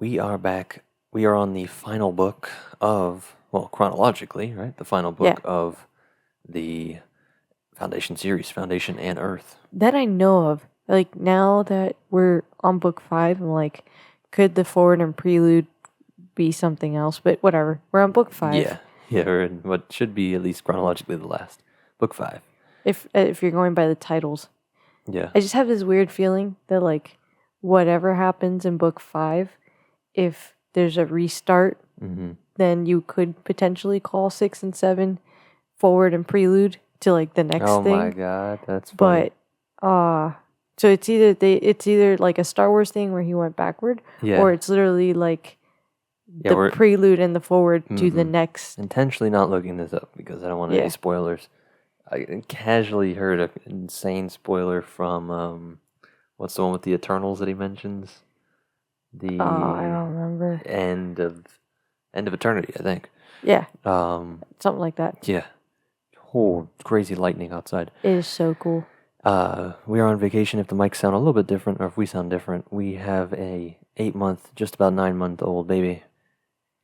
We are back. We are on the final book of, well, chronologically, right? The final book of the Foundation series, Foundation and Earth. That I know of. Like, now that we're on book 5, I'm like, could the forward and prelude be something else? But whatever. We're on book 5. Yeah, we're in what should be at least chronologically the last. Book 5. If you're going by the titles. Yeah. I just have this weird feeling that, like, whatever happens in book 5, if there's a restart, then you could potentially call 6 and 7 forward and prelude to, like, the next thing. Oh my god, that's funny. But, so it's either like a Star Wars thing where he went backward, or it's literally like the prelude and the forward to the next. Intentionally not looking this up because I don't want any spoilers. I casually heard an insane spoiler from what's the one with the Eternals that he mentions? I don't remember. End of Eternity, I think. Yeah. Something like that. Yeah. Oh, crazy lightning outside. It is so cool. We are on vacation. If the mics sound a little bit different, or if we sound different, we have a 8-month, just about 9-month-old baby,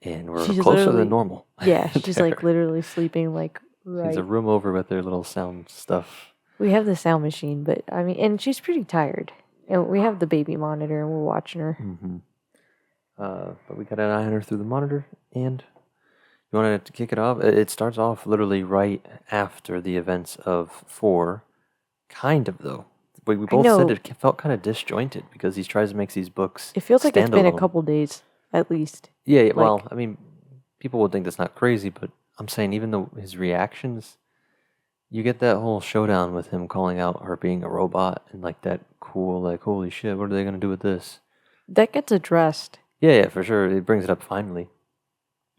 and we're closer than normal. Yeah, she's like literally sleeping like right. She's a room over with their little sound stuff. We have the sound machine, but I mean, and she's pretty tired. And we have the baby monitor, and we're watching her. But we got an eye on her through the monitor, and you wanted to kick it off? It starts off literally right after the events of 4. Kind of, though. We both said it felt kind of disjointed because he tries to make these books. It feels like it's been a couple days, at least. Yeah, like, well, I mean, people would think that's not crazy, but I'm saying even though his reactions, you get that whole showdown with him calling out her being a robot and like that cool, like, holy shit, what are they going to do with this? That gets addressed. Yeah, for sure. It brings it up finally.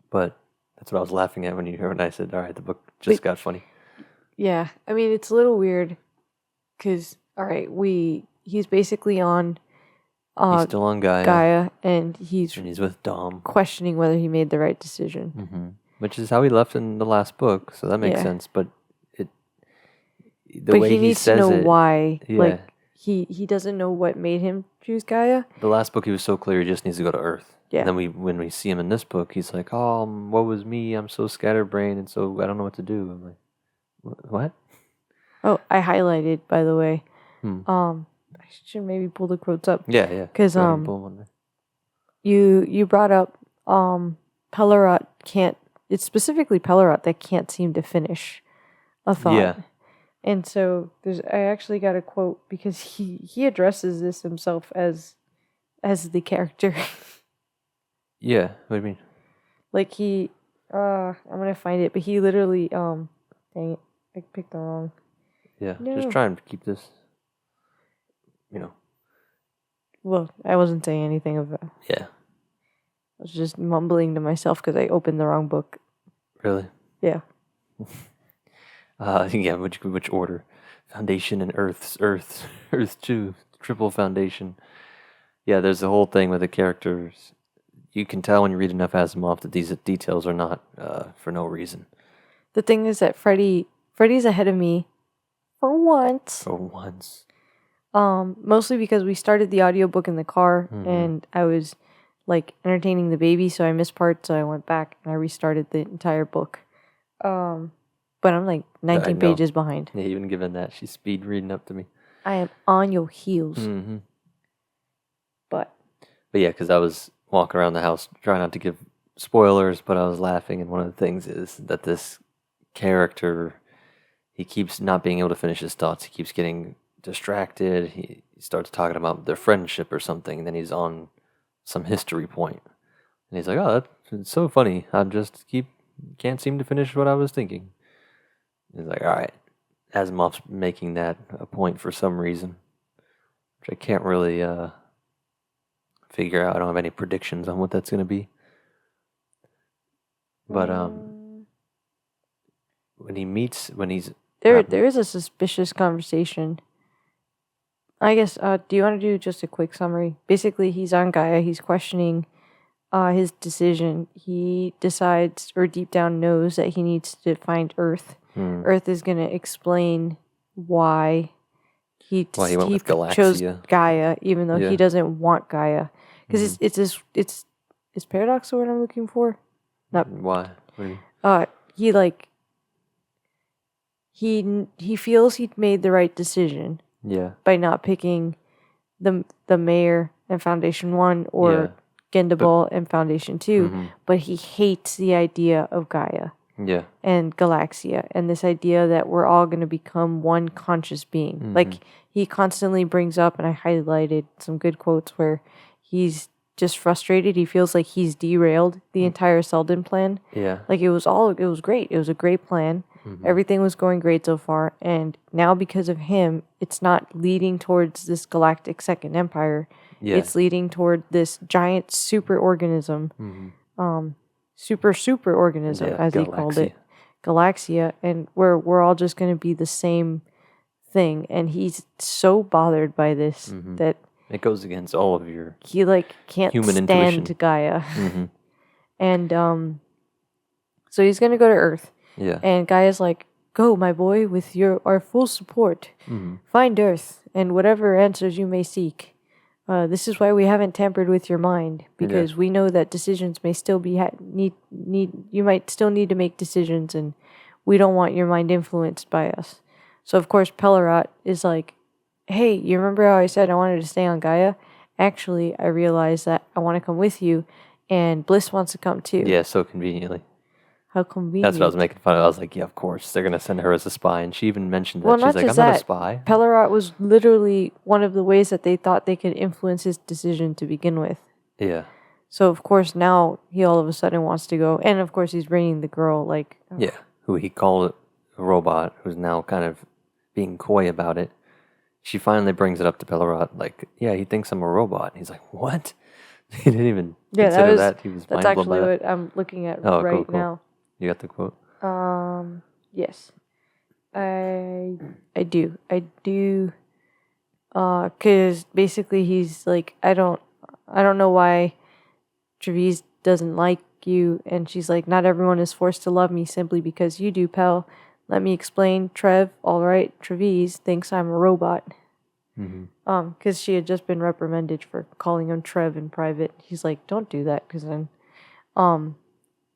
But that's what I was laughing at when I said, all right, the book just got funny. Yeah, I mean, it's a little weird. Because, all right, he's basically on... he's still on Gaia, and he's with Dom. Questioning whether he made the right decision. Which is how he left in the last book, so that makes sense. But the way he needs to know why. Yeah. Like, he doesn't know what made him choose Gaia. The last book, he was so clear he just needs to go to Earth. Yeah. And then when we see him in this book, he's like, oh, woe was me, I'm so scatterbrained, and so I don't know what to do. I'm like, what? Oh, I highlighted, by the way. I should maybe pull the quotes up. Yeah. Because you brought up Pellerot can't. It's specifically Pellerot that can't seem to finish a thought. Yeah. And so I actually got a quote because he addresses this himself as the character. Yeah, what do you mean? Like I'm gonna find it, but he literally dang it, I picked the wrong. Yeah, just trying to keep this, Well, I wasn't saying anything of that. Yeah. I was just mumbling to myself because I opened the wrong book. Really? Yeah. Yeah, which order? Foundation and Earth 2, triple foundation. Yeah, there's the whole thing with the characters. You can tell when you read enough Asimov that these details are not for no reason. The thing is that Freddy's ahead of me. For once. Mostly because we started the audiobook in the car and I was like entertaining the baby, so I missed parts, so I went back and I restarted the entire book. But I'm like 19 pages behind. Yeah, even given that, she's speed reading up to me. I am on your heels. But yeah, because I was walking around the house trying not to give spoilers, but I was laughing, and one of the things is that this character, he keeps not being able to finish his thoughts. He keeps getting distracted. He starts talking about their friendship or something, and then he's on some history point. And he's like, oh, that's so funny. I just can't seem to finish what I was thinking. He's like, all right. Asimov's making that a point for some reason, which I can't really figure out. I don't have any predictions on what that's going to be. But there is a suspicious conversation. I guess, do you want to do just a quick summary? Basically, he's on Gaia. He's questioning his decision. He decides, or deep down knows, that he needs to find Earth. Earth is going to explain why he chose Gaia, even though he doesn't want Gaia. Because it's is paradox the word I'm looking for? Not. Why? What do you mean? He like he feels he'd made the right decision Yeah. by not picking the mayor and Foundation 1 or Gendabal and Foundation 2, but he hates the idea of Gaia Yeah. and Galaxia and this idea that we're all going to become one conscious being. Like, he constantly brings up, and I highlighted some good quotes where he's just frustrated. He feels like he's derailed the entire Selden plan. Yeah. Like, it was great. It was a great plan. Everything was going great so far. And now because of him, it's not leading towards this galactic second empire. Yeah. It's leading toward this giant super organism, super organism, as he called it, Galaxia, and where we're all just going to be the same thing. And he's so bothered by this that it goes against all of your he like can't human stand intuition. Gaia. And so he's going to go to Earth. Yeah. And Gaia's like, "Go, my boy, with our full support. Find Earth and whatever answers you may seek. This is why we haven't tampered with your mind, because we know that decisions may still be you might still need to make decisions, and we don't want your mind influenced by us." So of course Pellerat is like, "Hey, you remember how I said I wanted to stay on Gaia? Actually, I realized that I want to come with you, and Bliss wants to come too." Yeah, so conveniently. How convenient. That's what I was making fun of. I was like, yeah, of course. They're going to send her as a spy. And she even mentioned that. Well, She's not like, just I'm not a that. spy. Pellerat was literally one of the ways that they thought they could influence his decision to begin with. Yeah. So, of course, now he all of a sudden wants to go. And, of course, he's bringing the girl, like... Yeah. Who he called a robot, who's now kind of being coy about it. She finally brings it up to Pellerat, like, yeah, he thinks I'm a robot. And he's like, what? He didn't even consider that. He was that's mind blown actually by what I'm looking at Oh, right cool. now. You got the quote? Yes. I do. Because basically he's like, I don't know why Treves doesn't like you. And she's like, not everyone is forced to love me simply because you do, Pel. Let me explain. Trev, all right, Treves thinks I'm a robot. Because she had just been reprimanded for calling him Trev in private. He's like, don't do that, because then,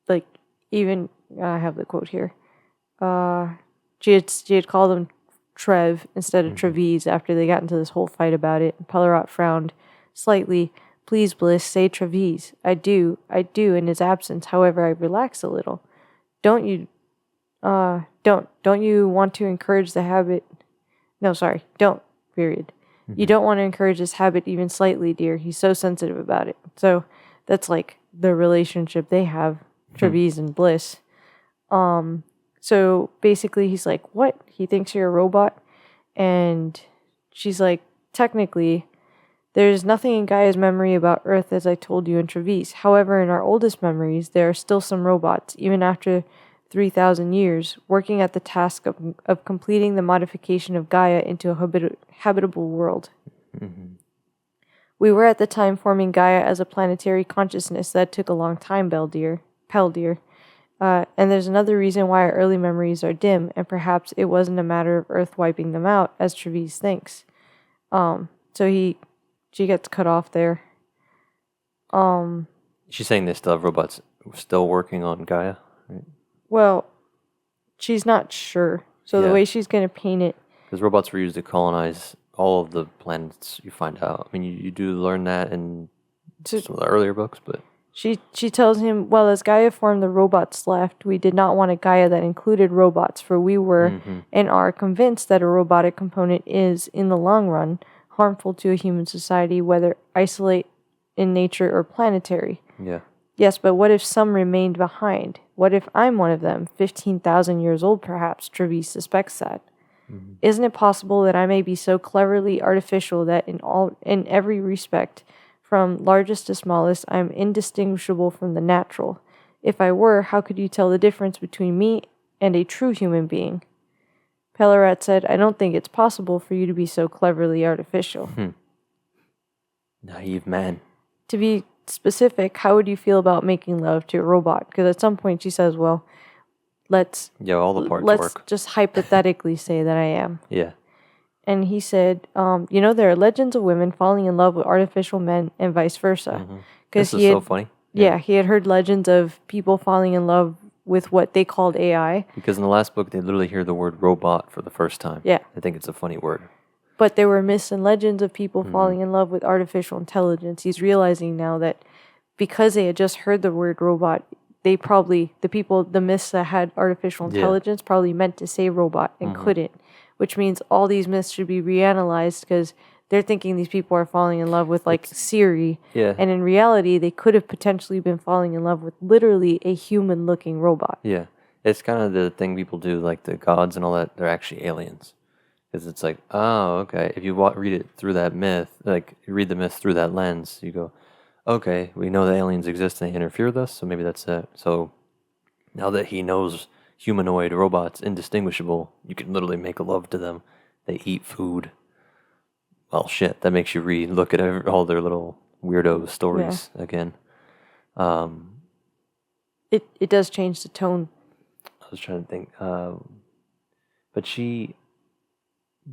like, even, I have the quote here. She had called him Trev instead of Treves after they got into this whole fight about it. And Pellerat frowned slightly. Please, Bliss, say Treves. I do in his absence. However, I relax a little. Don't you want to encourage the habit? No, sorry, don't, period. You don't want to encourage this habit even slightly, dear. He's so sensitive about it. So that's like the relationship they have, Treves and Bliss. So basically he's like, what? He thinks you're a robot? And she's like, technically, there's nothing in Gaia's memory about Earth as I told you in Treves. However, in our oldest memories, there are still some robots, even after 3,000 years, working at the task of completing the modification of Gaia into a habitable world. We were at the time forming Gaia as a planetary consciousness. That took a long time, Pel dear. And there's another reason why our early memories are dim, and perhaps it wasn't a matter of Earth wiping them out, as Treves thinks. So she gets cut off there. She's saying they still have robots still working on Gaia, right? Well, she's not sure. So the way she's going to paint it... Because robots were used to colonize all of the planets, you find out. I mean, you do learn that in some of the earlier books, but... She tells him, well, as Gaia formed, the robots left. We did not want a Gaia that included robots, for we were and are convinced that a robotic component is, in the long run, harmful to a human society, whether isolate in nature or planetary. Yeah. Yes, but what if some remained behind? What if I'm one of them, 15,000 years old perhaps? Treves suspects that. Isn't it possible that I may be so cleverly artificial that in every respect, from largest to smallest, I am indistinguishable from the natural? If I were, how could you tell the difference between me and a true human being? Pellerat said, I don't think it's possible for you to be so cleverly artificial. Naive man. To be specific, how would you feel about making love to a robot? Because at some point she says, well, let's work. just hypothetically say that I am. Yeah. And he said, there are legends of women falling in love with artificial men and vice versa. This is so funny. Yeah, he had heard legends of people falling in love with what they called AI. Because in the last book, they literally hear the word robot for the first time. Yeah. I think it's a funny word. But there were myths and legends of people falling in love with artificial intelligence. He's realizing now that because they had just heard the word robot, they probably, the myths that had artificial intelligence probably meant to say robot and couldn't, which means all these myths should be reanalyzed because they're thinking these people are falling in love with like Siri. Yeah. And in reality, they could have potentially been falling in love with literally a human looking robot. Yeah. It's kind of the thing people do, like the gods and all that, they're actually aliens. Because it's like, oh, okay. If you read it through that myth, like you read the myth through that lens, you go, okay, we know that aliens exist and they interfere with us, so maybe that's it. So now that he knows humanoid robots, indistinguishable, you can literally make love to them. They eat food. Well, shit, that makes you look at all their little weirdo stories again. It does change the tone. I was trying to think.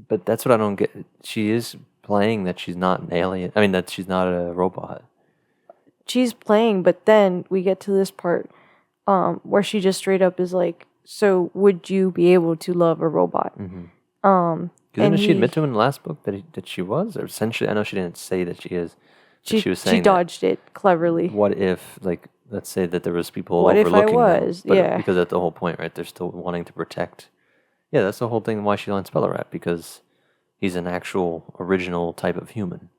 But that's what I don't get. She is playing that she's not an alien. I mean, that she's not a robot. She's playing, but then we get to this part where she just straight up is like, so would you be able to love a robot? Didn't she admit to him in the last book that she was? Or essentially, I know she didn't say that she is. She was saying she dodged it cleverly. What if, like, let's say that there was people what overlooking if I was? them, but Yeah. because that's the whole point, right? They're still wanting to protect. Yeah, that's the whole thing why she lines Bellerat, because he's an actual original type of human,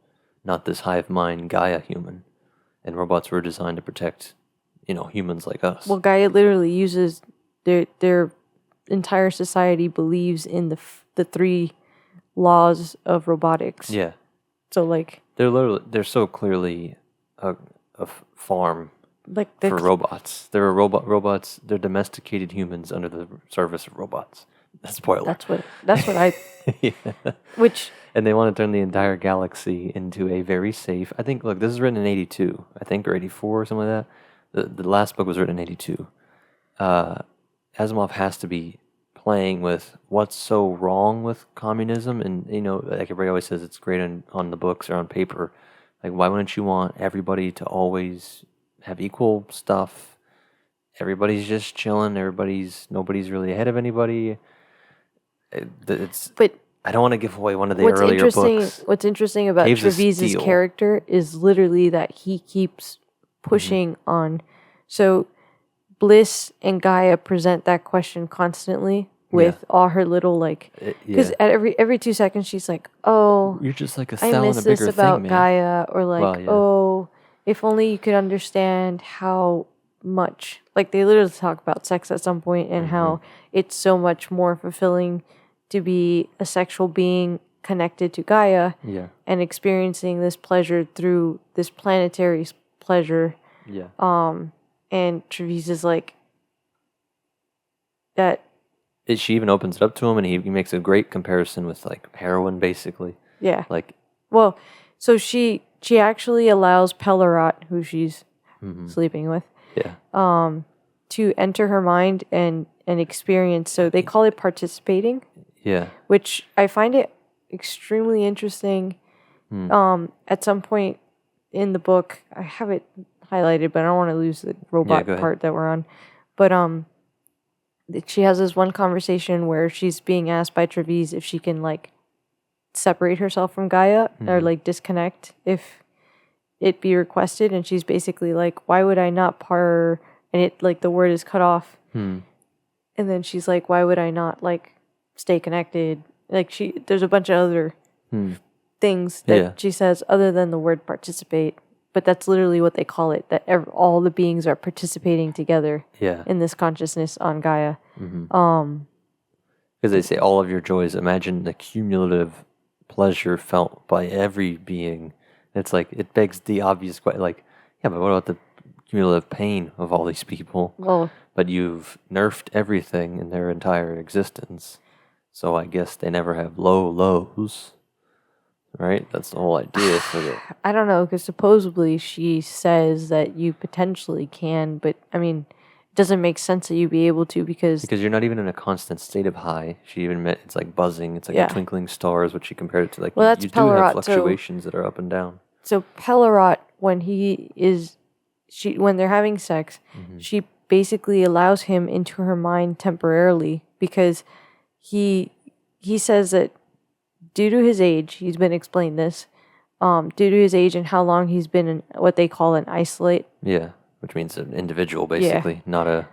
not this hive mind Gaia human. And robots were designed to protect, humans like us. Well, Gaia literally uses their entire society believes in the three laws of robotics. Yeah. So like they're so clearly a farm like for robots. They're robots. They're domesticated humans under the service of robots. Spoiler. That's what I. Yeah. Which. And they want to turn the entire galaxy into a very safe. I think. Look, this is written in '82, I think, or '84, or something like that. The last book was written in '82. Asimov has to be playing with what's so wrong with communism, and like everybody always says, it's great on the books or on paper. Like, why wouldn't you want everybody to always have equal stuff? Everybody's just chilling. Nobody's really ahead of anybody. But I don't want to give away one of the earlier books. What's interesting about Trevise's character is literally that he keeps pushing on. So Bliss and Gaia present that question constantly with all her little because at every 2 seconds she's like, "Oh, you're just like a I cell in miss a bigger this about thing, man." Gaia," or like, "Oh, if only you could understand how much." Like they literally talk about sex at some point and how it's so much more fulfilling to be a sexual being connected to Gaia and experiencing this pleasure through this planetary pleasure. Yeah. And Trevise is like that. She even opens it up to him, and he makes a great comparison with like heroin, basically. Yeah. Like, well, so she actually allows Pellerat, who she's sleeping with, to enter her mind and experience. So they call it participating. Yeah. Which I find it extremely interesting. At some point in the book, I have it highlighted, but I don't want to lose the robot part that we're on. But she has this one conversation where she's being asked by Trevise if she can like separate herself from Gaia or like disconnect if it be requested, and she's basically like, "Why would I not par?" And it like the word is cut off, and then she's like, "Why would I not like stay connected?" Like there's a bunch of other things that she says other than the word participate, but that's literally what they call it. That all the beings are participating together in this consciousness on Gaia. Because they say all of your joys. Imagine the cumulative pleasure felt by every being. It's like it begs the obvious question. Like, yeah, but what about the cumulative pain of all these people? Well, but you've nerfed everything in their entire existence. So I guess they never have low lows, right? That's the whole idea for it. I don't know, because supposedly she says that you potentially can, but I mean, it doesn't make sense that you'd be able to because you're not even in a constant state of high. She even meant it's like buzzing. It's like a twinkling star is what she compared it to. Like, well, that's you do Pellerat, have fluctuations that are up and down. So Pellerat, when he is when they're having sex, she basically allows him into her mind temporarily because he says that due to his age, he's been explained this, due to his age and how long he's been in what they call an isolate. Yeah, which means an individual, basically, not a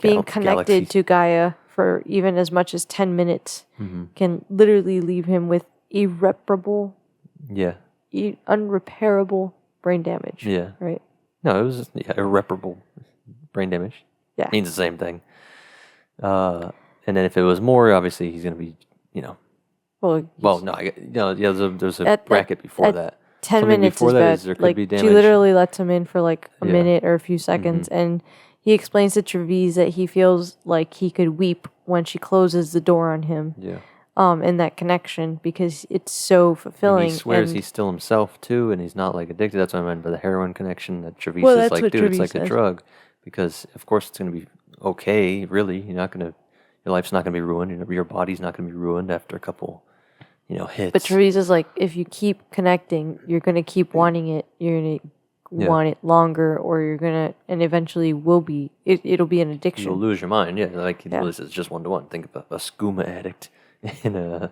being connected to Gaia for even as much as 10 minutes can literally leave him with irreparable, unrepairable brain damage. Yeah. Right? No, it was irreparable brain damage. Yeah. Means the same thing. And then if it was more, obviously he's going to be, Well, no, there's a bracket before that. 10 Something minutes before is that bad. is there could Like, be damage. she literally lets him in for like a minute or a few seconds, and he explains to Trevise that he feels like he could weep when she closes the door on him. Yeah. In that connection, because it's so fulfilling. And he swears he's still himself too, and he's not like addicted. That's what I meant by the heroin connection. That Trevise is like, dude, it's like a drug, because of course it's gonna be okay. Really, your life's not gonna be ruined. Your body's not gonna be ruined after a couple, hits. But Trevise is like, if you keep connecting, you're gonna keep wanting it. You're gonna want it longer, or you're gonna, and eventually will be. It'll be an addiction. You'll lose your mind. Yeah, this is just 1-to-1. Think of a skooma addict in a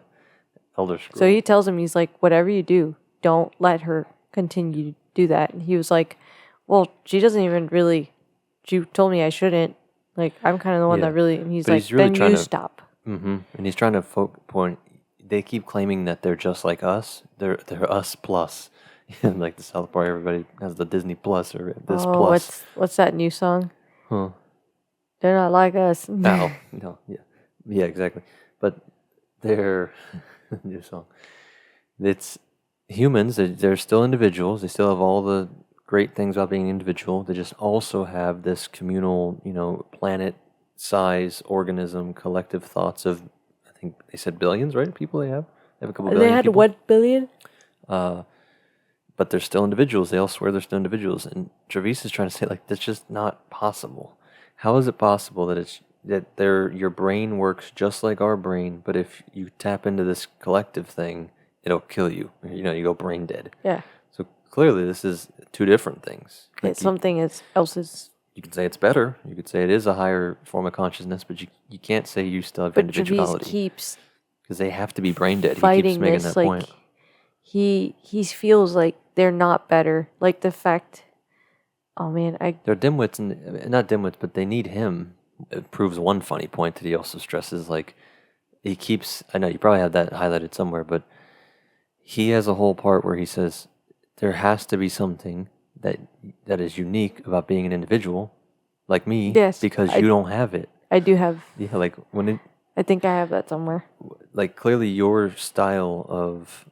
Elder Scrolls. So he tells him, he's like, whatever you do, don't let her continue to do that. And he was like, well, she doesn't even really, she told me I shouldn't. Like, I'm kind of the one that really, and he's really then you stop. And he's trying to point, they keep claiming that they're just like us. They're us plus. Like the South Park, everybody has the Disney Plus or this plus. What's that new song? Huh. They're not like us. No, yeah, exactly. But they're new song. It's humans. They're still individuals. They still have all the great things about being individual. They just also have this communal, planet-size organism, collective thoughts of, I think they said billions, right? People they have a couple billion. They had people. what billion? But they're still individuals. They all swear they're still individuals. And Trevise is trying to say, like, that's just not possible. How is it possible that your brain works just like our brain, but if you tap into this collective thing, it'll kill you. You go brain dead. Yeah. So clearly this is two different things. Like something else is. You could say it's better. You could say it is a higher form of consciousness, but you can't say you still have individuality. But keeps because they have to be brain dead. Fighting he keeps making this, that point. He feels like they're not better. Like the fact, they're dimwits, and not dimwits, but they need him. It proves one funny point that he also stresses. Like he keeps. I know you probably have that highlighted somewhere, but he has a whole part where he says there has to be something that is unique about being an individual, like me. Yes, because you don't have it. I do have. Yeah, like I think I have that somewhere. Like clearly, your style of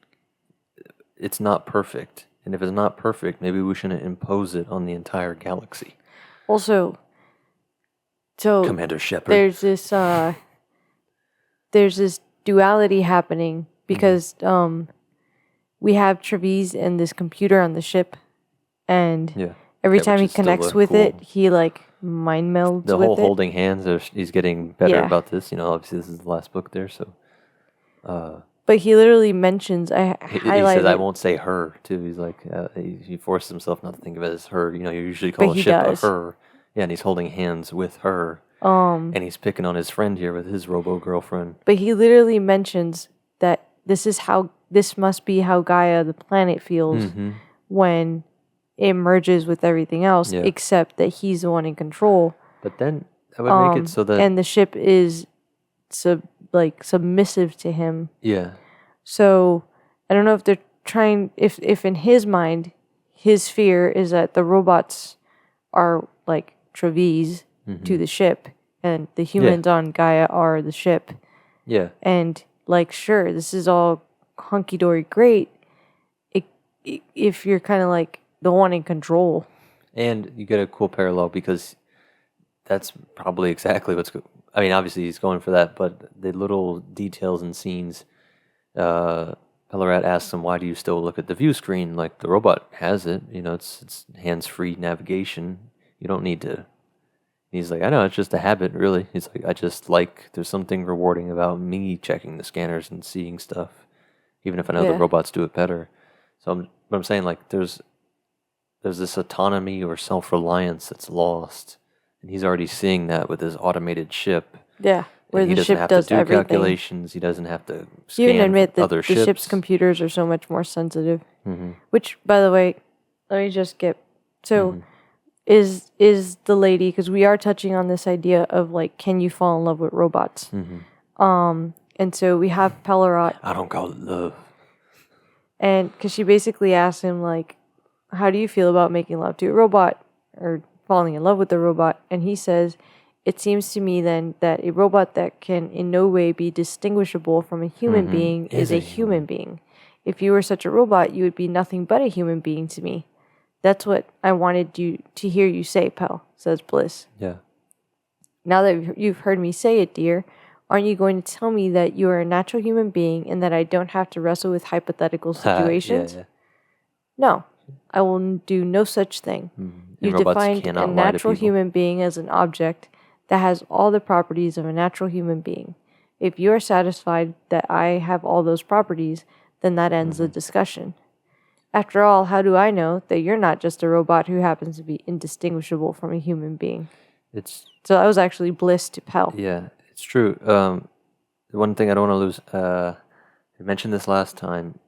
it's not perfect. And if it's not perfect, maybe we shouldn't impose it on the entire galaxy. Also, so Commander Shepard. There's this duality happening because we have Trevise and this computer on the ship, and every time he connects with it, he like mind melds. The whole holding hands. He's getting better about this. Obviously this is the last book there, so. But he literally mentions, he says, I won't say her, too. He's like, he forces himself not to think of it as her. You usually call a ship a her. Yeah, and he's holding hands with her. And he's picking on his friend here with his robo-girlfriend. But he literally mentions that this must be how Gaia, the planet, feels when it merges with everything else, except that he's the one in control. But then that would make it so that... And the ship is... submissive to him. Yeah. So I don't know if they're trying if in his mind his fear is that the robots are like Trevise to the ship and the humans on Gaia are the ship. Yeah. And like sure, this is all hunky dory great if you're kind of like the one in control. And you get a cool parallel because that's probably exactly what's obviously he's going for that, but the little details and scenes, Pellerat asks him, why do you still look at the view screen? Like, the robot has it, it's hands-free navigation. You don't need to. He's like, I know, it's just a habit, really. He's like, I just there's something rewarding about me checking the scanners and seeing stuff, even if I know the robots do it better. So I'm saying, like, there's there's this autonomy or self-reliance that's lost, and he's already seeing that with his automated ship. Yeah, where And he the doesn't ship have does to do everything. calculations. He doesn't have to You scan even admit that other the ships. ship's computers are so much more sensitive. Mm-hmm. Which, by the way, let me just get so. Mm-hmm. Is the lady, because we are touching on this idea of like, can you fall in love with robots? Mm-hmm. And so we have Pellerot, I don't call it love. and because she basically asks him like, how do you feel about making love to a robot or falling in love with a robot? And he says, it seems to me then that a robot that can in no way be distinguishable from a human being is a human being. If you were such a robot, you would be nothing but a human being to me. That's what I wanted you to hear you say, Pel, says Bliss. Yeah. Now that you've heard me say it, dear, aren't you going to tell me that you are a natural human being and that I don't have to wrestle with hypothetical situations? Yeah. No, I will do no such thing. Mm-hmm. You've defined a natural human being as an object that has all the properties of a natural human being. If you are satisfied that I have all those properties, then that ends the discussion. After all, how do I know that you're not just a robot who happens to be indistinguishable from a human being? So that was actually Bliss to Pel. Yeah, it's true. One thing I don't want to lose, I mentioned this last time,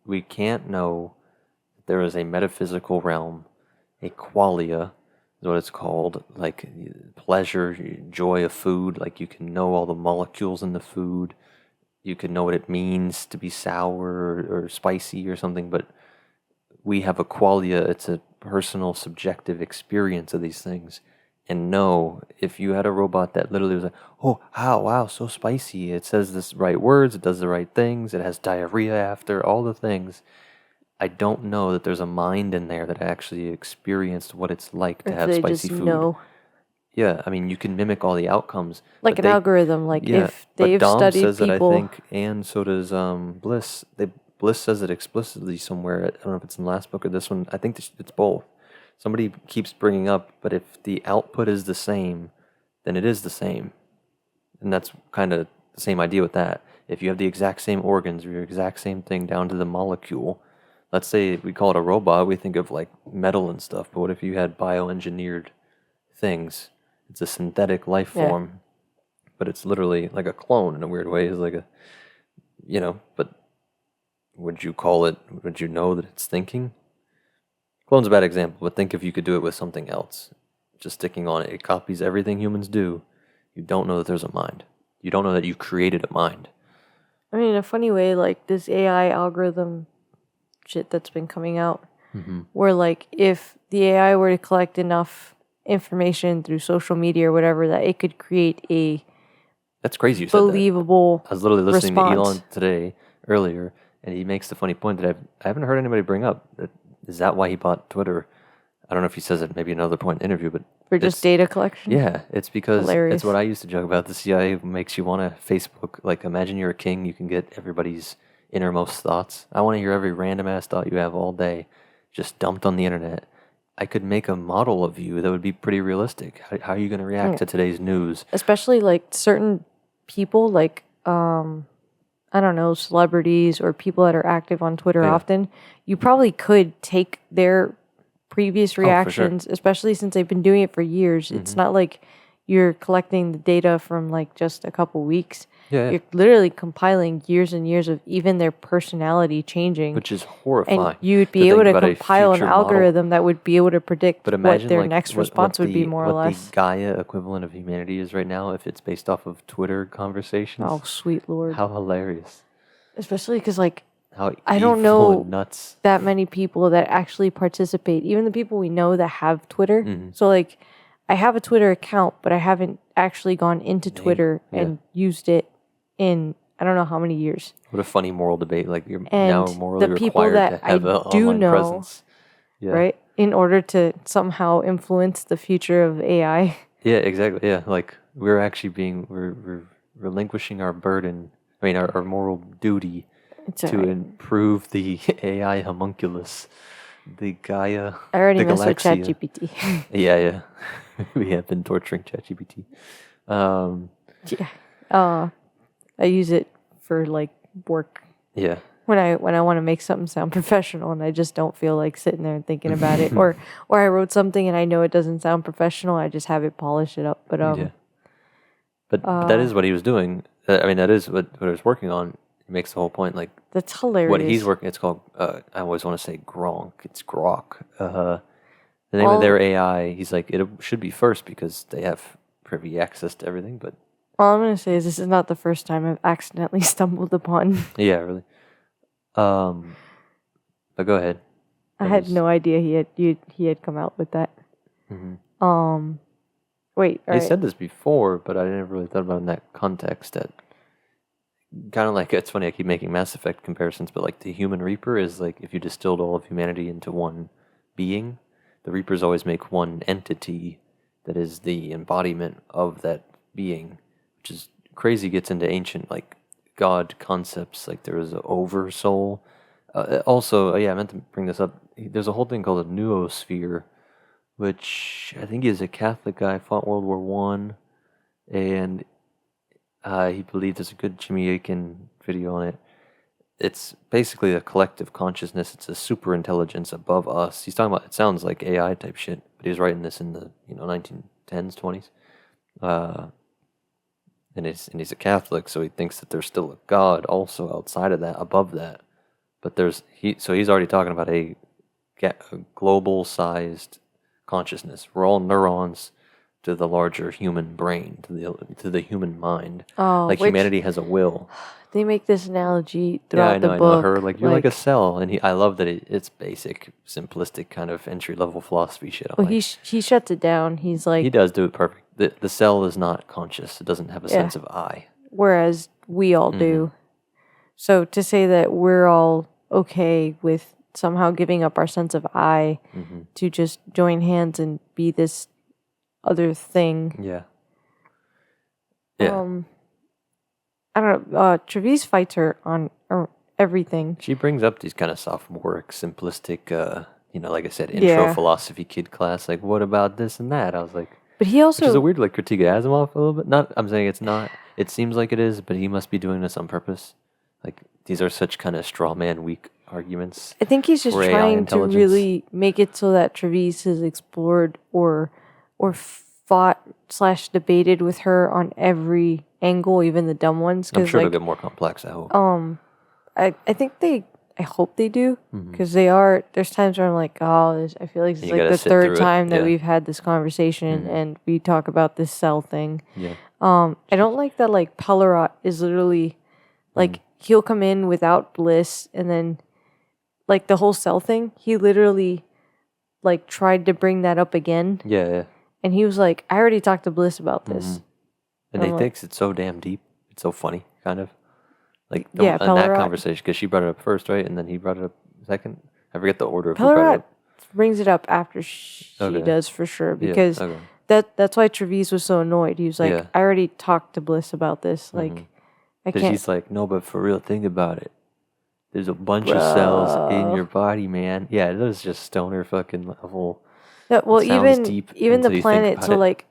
we can't know that there is a metaphysical realm, a qualia is what it's called, like pleasure, joy of food, like you can know all the molecules in the food, you can know what it means to be sour or spicy or something, but we have a qualia, it's a personal subjective experience of these things. And no, if you had a robot that literally was like, oh, wow, so spicy, it says the right words, it does the right things, it has diarrhea after, all the things, I don't know that there's a mind in there that actually experienced what it's like to have spicy food. Know. Yeah, I mean, you can mimic all the outcomes. Like an algorithm, like if they've Dom studied says people... that, I think, and so does Bliss. Bliss says it explicitly somewhere. I don't know if it's in the last book or this one. I think it's both. Somebody keeps bringing up, but if the output is the same, then it is the same. And that's kind of the same idea with that. If you have the exact same organs or your exact same thing down to the molecule, let's say we call it a robot, we think of like metal and stuff, but what if you had bioengineered things? It's a synthetic life form, but it's literally like a clone in a weird way. It's like a, but would you know that it's thinking? Clone's a bad example, but think if you could do it with something else. Just sticking on it. It copies everything humans do. You don't know that there's a mind. You don't know that you created a mind. I mean, in a funny way, like this AI algorithm shit that's been coming out, where like if the AI were to collect enough information through social media or whatever, that it could create a that's crazy. You said believable that. I was literally listening response. to Elon today earlier, and he makes the funny point that I haven't heard anybody bring up. Is that why he bought Twitter? I don't know if he says it maybe another point in the interview, but for just data collection. Yeah, it's because Hilarious. It's what I used to joke about. The CIA makes you want to Facebook. Like, imagine you're a king. You can get everybody's innermost thoughts. I want to hear every random ass thought you have all day, just dumped on the internet. I could make a model of you that would be pretty realistic. How are you going to react to today's news? Especially like certain people, like I don't know, celebrities or people that are active on Twitter often. You probably could take their previous reactions, especially since they've been doing it for years. It's not like you're collecting the data from like just a couple weeks. You're literally compiling years and years of even their personality changing. Which is horrifying. And you'd be able to compile an algorithm that would be able to predict what their next response would be, more or less. What the Gaia equivalent of humanity is right now, if it's based off of Twitter conversations. Oh, sweet Lord. How hilarious. Especially because, like, how I don't know nuts. that many people that actually participate, even the people we know that have Twitter. So, like, I have a Twitter account, but I haven't actually gone into Twitter and used it in I don't know how many years. What a funny moral debate. Like, you're and now morally the people required that to have an online presence. Right? In order to somehow influence the future of AI. Yeah, exactly. Yeah, like, we're actually we're relinquishing our burden, our moral duty to improve the AI homunculus, the Gaia. I already the messed with ChatGPT. Yeah. We have been torturing ChatGPT. I use it for like work. Yeah. when I want to make something sound professional and I just don't feel like sitting there and thinking about it, or I wrote something and I know it doesn't sound professional, I just have it polish it up. But Yeah. But that is what he was doing. I mean, that is what he was working on. He makes the whole point. Like, that's hilarious. what he's working, it's called, I always want to say Gronk. It's Grok. The name of their AI, he's like, it should be first because they have privy access to everything, but... All I'm going to say is this is not the first time I've accidentally stumbled upon. Yeah, really. But go ahead. I had no idea he had come out with that. Mm-hmm. Wait, They said this before, but I never really thought about it in that context. That kind of like, it's funny, I keep making Mass Effect comparisons, but like the Human Reaper is like if you distilled all of humanity into one being, the Reapers always make one entity that is the embodiment of that being, which is crazy. Gets into ancient like god concepts, like there was an oversoul. Also, I meant to bring this up. There's a whole thing called a noosphere, which I think is a Catholic guy, fought World War One, and he believed there's a good Jimmy Akin video on it. It's basically a collective consciousness. It's a super intelligence above us. He's talking about, it sounds like AI type shit, but he was writing this in the 1910s, 20s. And he's a Catholic, so he thinks that there's still a God also outside of that, above that. But he's already talking about a global sized consciousness. We're all neurons to the larger human brain, to the human mind. Oh, like humanity has a will. They make this analogy throughout the book. I know her. Like, you're like a cell, and I love that it's basic, simplistic kind of entry level philosophy shit. Well, he shuts it down. He's like, he does do it perfect. The cell is not conscious. It doesn't have a sense of I. Whereas we all do. So to say that we're all okay with somehow giving up our sense of I to just join hands and be this other thing. Yeah. I don't know. Trevize fights her on everything. She brings up these kind of sophomoric, simplistic, like I said, intro philosophy kid class. Like, what about this and that? I was like, but he also, which is a weird like critique of Asimov a little bit. Not, I'm saying it's not. It seems like it is, but he must be doing this on purpose. Like, these are such kind of straw man weak arguments. I think he's just trying to really make it so that Trevize has explored or fought / debated with her on every angle, even the dumb ones. I'm sure they'll get more complex, I hope. I think I hope they do, because they are. There's times where I'm like, oh, I feel like it's like the third time that we've had this conversation and we talk about this cell thing. Yeah. I don't like that. Like Pellerot is literally like he'll come in without Bliss, and then like the whole cell thing, he literally like tried to bring that up again. Yeah. And he was like, I already talked to Bliss about this. And they think it's so damn deep. It's so funny, kind of. Like, in Pellerot, that conversation, because she brought it up first, right? And then he brought it up second. I forget the order of who brought it up. Brings it up after she does, for sure. Because that's why Trevize was so annoyed. He was like, I already talked to Bliss about this. Like, I can't. She's like, no, but for real, think about it. There's a bunch of cells in your body, man. Yeah, it was just stoner fucking level. Yeah, well, even the planet. So, like,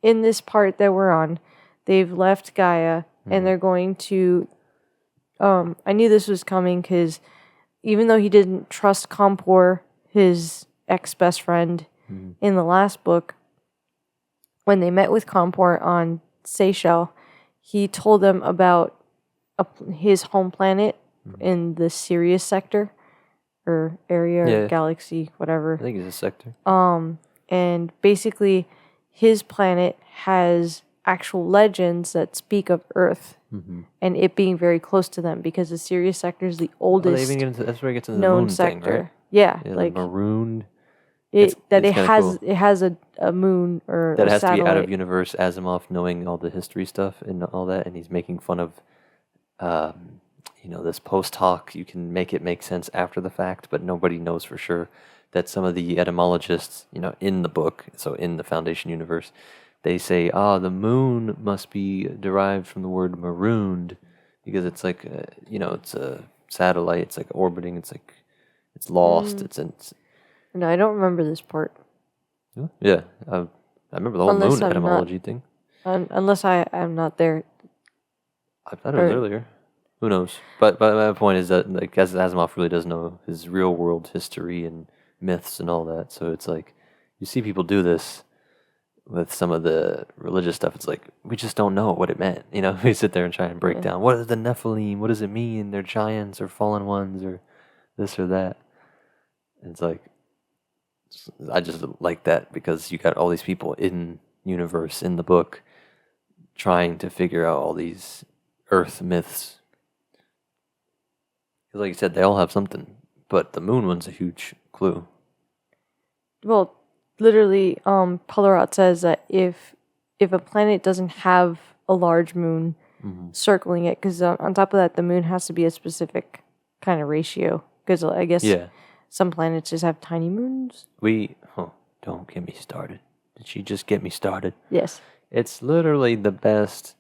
in this part that we're on, they've left Gaia and they're going to. I knew this was coming because even though he didn't trust Compor, his ex-best friend, in the last book, when they met with Compor on Seychelles, he told them about his home planet in the Sirius sector or area or galaxy, whatever. I think it's a sector. And basically, his planet has actual legends that speak of Earth and it being very close to them, because the Sirius sector is the oldest that's where it gets into the known moon sector. Thing, right? Yeah, like marooned. It has a moon or that a has satellite. to be out of universe. Asimov knowing all the history stuff and all that, and he's making fun of, this post hoc. You can make it make sense after the fact, but nobody knows for sure. That some of the etymologists, in the book, so in the Foundation universe, they say, the moon must be derived from the word marooned, because it's like, it's a satellite. It's like orbiting. It's like, it's lost. No, I don't remember this part. Yeah, I remember the whole moon etymology thing. Unless I'm not there. I thought it was earlier. Who knows? But my point is that like Asimov really does know his real world history and myths and all that. So it's like you see people do this with some of the religious stuff. It's like we just don't know what it meant. You know, we sit there and try and break down what is the Nephilim, what does it mean? They're giants or fallen ones or this or that. And it's like I just like that because you got all these people in universe in the book trying to figure out all these Earth myths. Because like you said, they all have something, but the moon one's a huge clue. Well, literally, Polarot says that if a planet doesn't have a large moon circling it, because on top of that, the moon has to be a specific kind of ratio. Because I guess some planets just have tiny moons. Don't get me started. Did she just get me started? Yes. It's literally the best,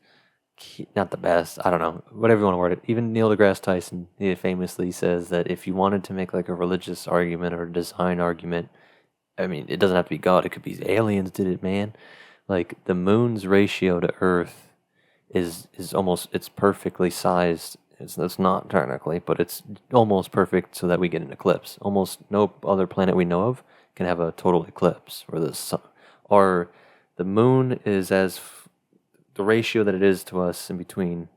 not the best, I don't know, whatever you want to word it. Even Neil deGrasse Tyson, he famously says that if you wanted to make like a religious argument or a design argument, I mean, it doesn't have to be God. It could be aliens did it, man. Like the moon's ratio to Earth is almost, it's perfectly sized. It's not technically, but it's almost perfect so that we get an eclipse. Almost no other planet we know of can have a total eclipse, or the sun, or the moon is the ratio that it is to us in between.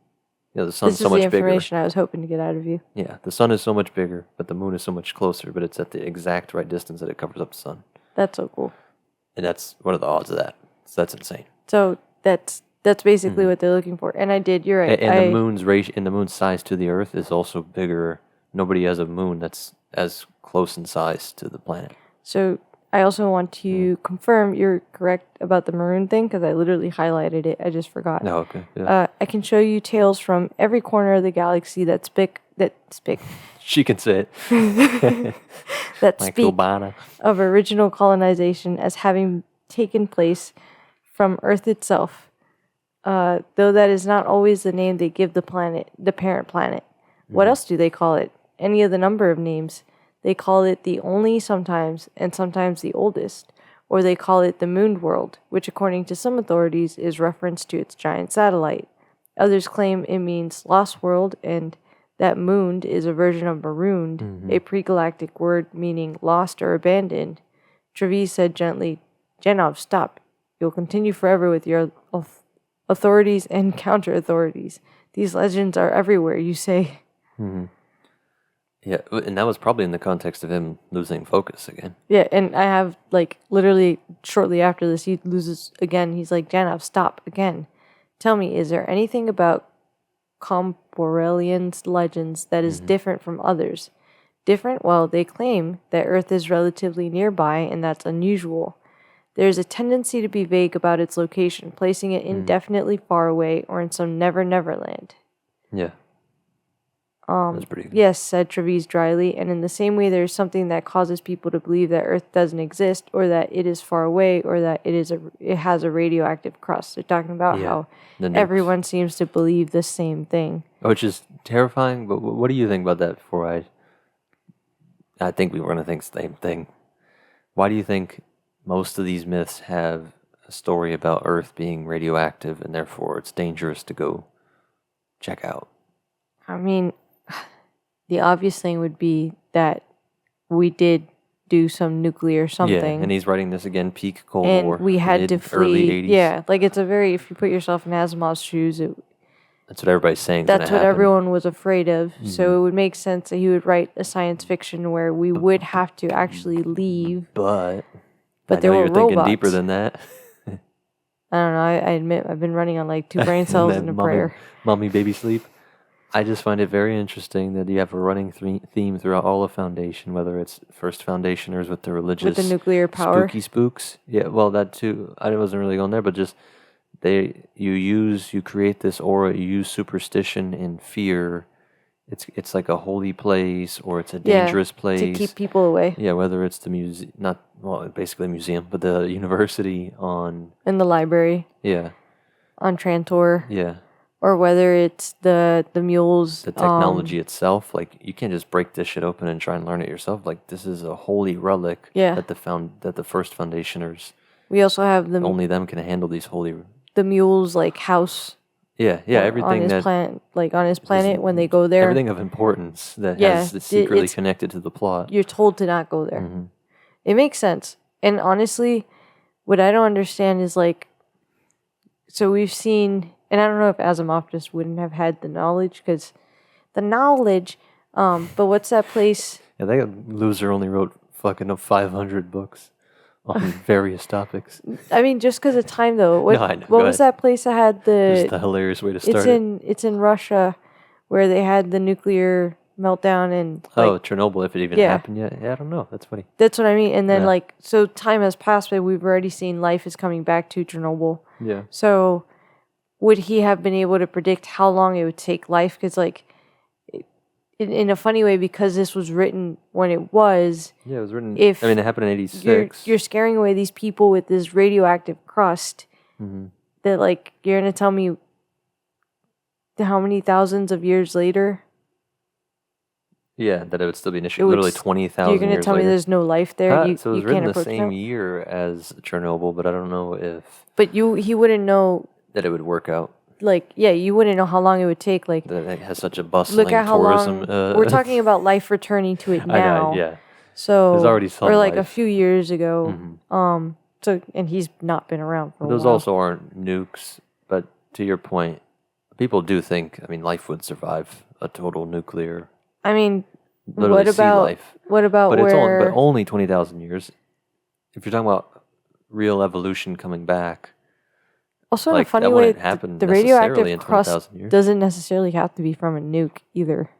You know, the sun's so much bigger. This is the information I was hoping to get out of you. Yeah, the sun is so much bigger, but the moon is so much closer. But it's at the exact right distance that it covers up the sun. That's so cool. And what are the odds of that? So that's insane. So that's basically what they're looking for. And you're right. And the moon's ratio, and the moon's size to the Earth is also bigger. Nobody has a moon that's as close in size to the planet. So I also want to confirm you're correct about the maroon thing because I literally highlighted it. I just forgot. Oh, okay. Yeah. I can show you tales from every corner of the galaxy that speak. She can say it. that like speak Obama. Of original colonization as having taken place from Earth itself. Though that is not always the name they give the planet, the parent planet. What else do they call it? Any of the number of names. They call it the only sometimes, and sometimes the oldest. Or they call it the mooned world, which according to some authorities is reference to its giant satellite. Others claim it means lost world, and that mooned is a version of marooned, a pre-galactic word meaning lost or abandoned. Travis said gently, "Janov, stop. You'll continue forever with your authorities and counter-authorities. These legends are everywhere, you say." Yeah, and that was probably in the context of him losing focus again. Yeah, and I have, like, literally shortly after this, he loses again. He's like, "Janov, stop again. Tell me, is there anything about Comporelian's legends that is different from others?" Different? Well, they claim that Earth is relatively nearby, and that's unusual. There's a tendency to be vague about its location, placing it indefinitely far away or in some never land. Yeah. That's pretty good. Yes, said Travis dryly, and in the same way there's something that causes people to believe that Earth doesn't exist, or that it is far away, or that it has a radioactive crust. They're talking about how everyone seems to believe the same thing. Which is terrifying, but what do you think about that before I think we were going to think the same thing. Why do you think most of these myths have a story about Earth being radioactive and therefore it's dangerous to go check out? I mean, the obvious thing would be that we did do some nuclear something. Yeah, and he's writing this again, peak Cold and War. And we had to flee. Early 80s. Yeah, like it's if you put yourself in Asimov's shoes, that's what everybody's saying. That's what everyone was afraid of. So it would make sense that he would write a science fiction where we would have to actually leave. But there were you're robots. Thinking deeper than that. I don't know. I admit I've been running on like 2 brain cells and a prayer. Mommy, baby, sleep. I just find it very interesting that you have a running theme throughout all of Foundation, whether it's first Foundationers with the religious... With the nuclear power. Spooky spooks. Yeah, well, that too. I wasn't really going there, but just you create this aura, you use superstition and fear. It's like a holy place or it's a dangerous place. To keep people away. Yeah, whether it's the basically a museum, but the university in the library. Yeah. On Trantor. Yeah. Or whether it's the mules. The technology itself, like you can't just break this shit open and try and learn it yourself. Like this is a holy relic that the first Foundationers. We also have only them can handle these holy. The mules like house. Yeah, on everything his that planet, like on his is planet when they go there. everything of importance that Yeah, is secretly it's connected to the plot. you're told to not go there. Hmm. It makes sense. And honestly, what I don't understand is like, so we've seen, and I don't know if Asimov just wouldn't have had the knowledge because the knowledge. But what's that place? Yeah, that loser only wrote fucking 500 books on various topics. I mean, just because of time though. What No, I know. what Go was ahead. that place that had Just the? a hilarious way to start it. It's in Russia, where they had the nuclear meltdown and Oh, like Chernobyl, if it even yeah. happened yet. Yeah, I don't know. That's funny. That's what I mean. And then Yeah. like so time has passed, but we've already seen life is coming back to Chernobyl. Yeah. So would he have been able to predict how long it would take life? Because like in a funny way, because this was written when it was. Yeah, it was written. If I mean, it happened in '86. you're scaring away these people with this radioactive crust Hmm. that like you're gonna tell me how many thousands of years later Yeah, that it would still be an issue. it would Literally s- 20,000 you're gonna years tell me later. there's no life there. Huh, You so it was you written can't the approach same them. year as Chernobyl, but I don't know if But he wouldn't know. that it would work out. Like yeah, you wouldn't know how long it would take. Like That it has such a bustling look at how tourism. long we're talking about life returning to it I now. know, yeah. So There's already some or like a life. few years ago. Mhm. So and he's not been around for But a those while. also aren't nukes. But to your point, people do think, I mean, life would survive a total nuclear, I mean, literally what sea about life. what about But it's where? but only 20,000 years. If you're talking about real evolution coming back, Also, in a like funny that way, wouldn't happen the necessarily radioactive in crust 20,000 years. doesn't necessarily have to be from a nuke either.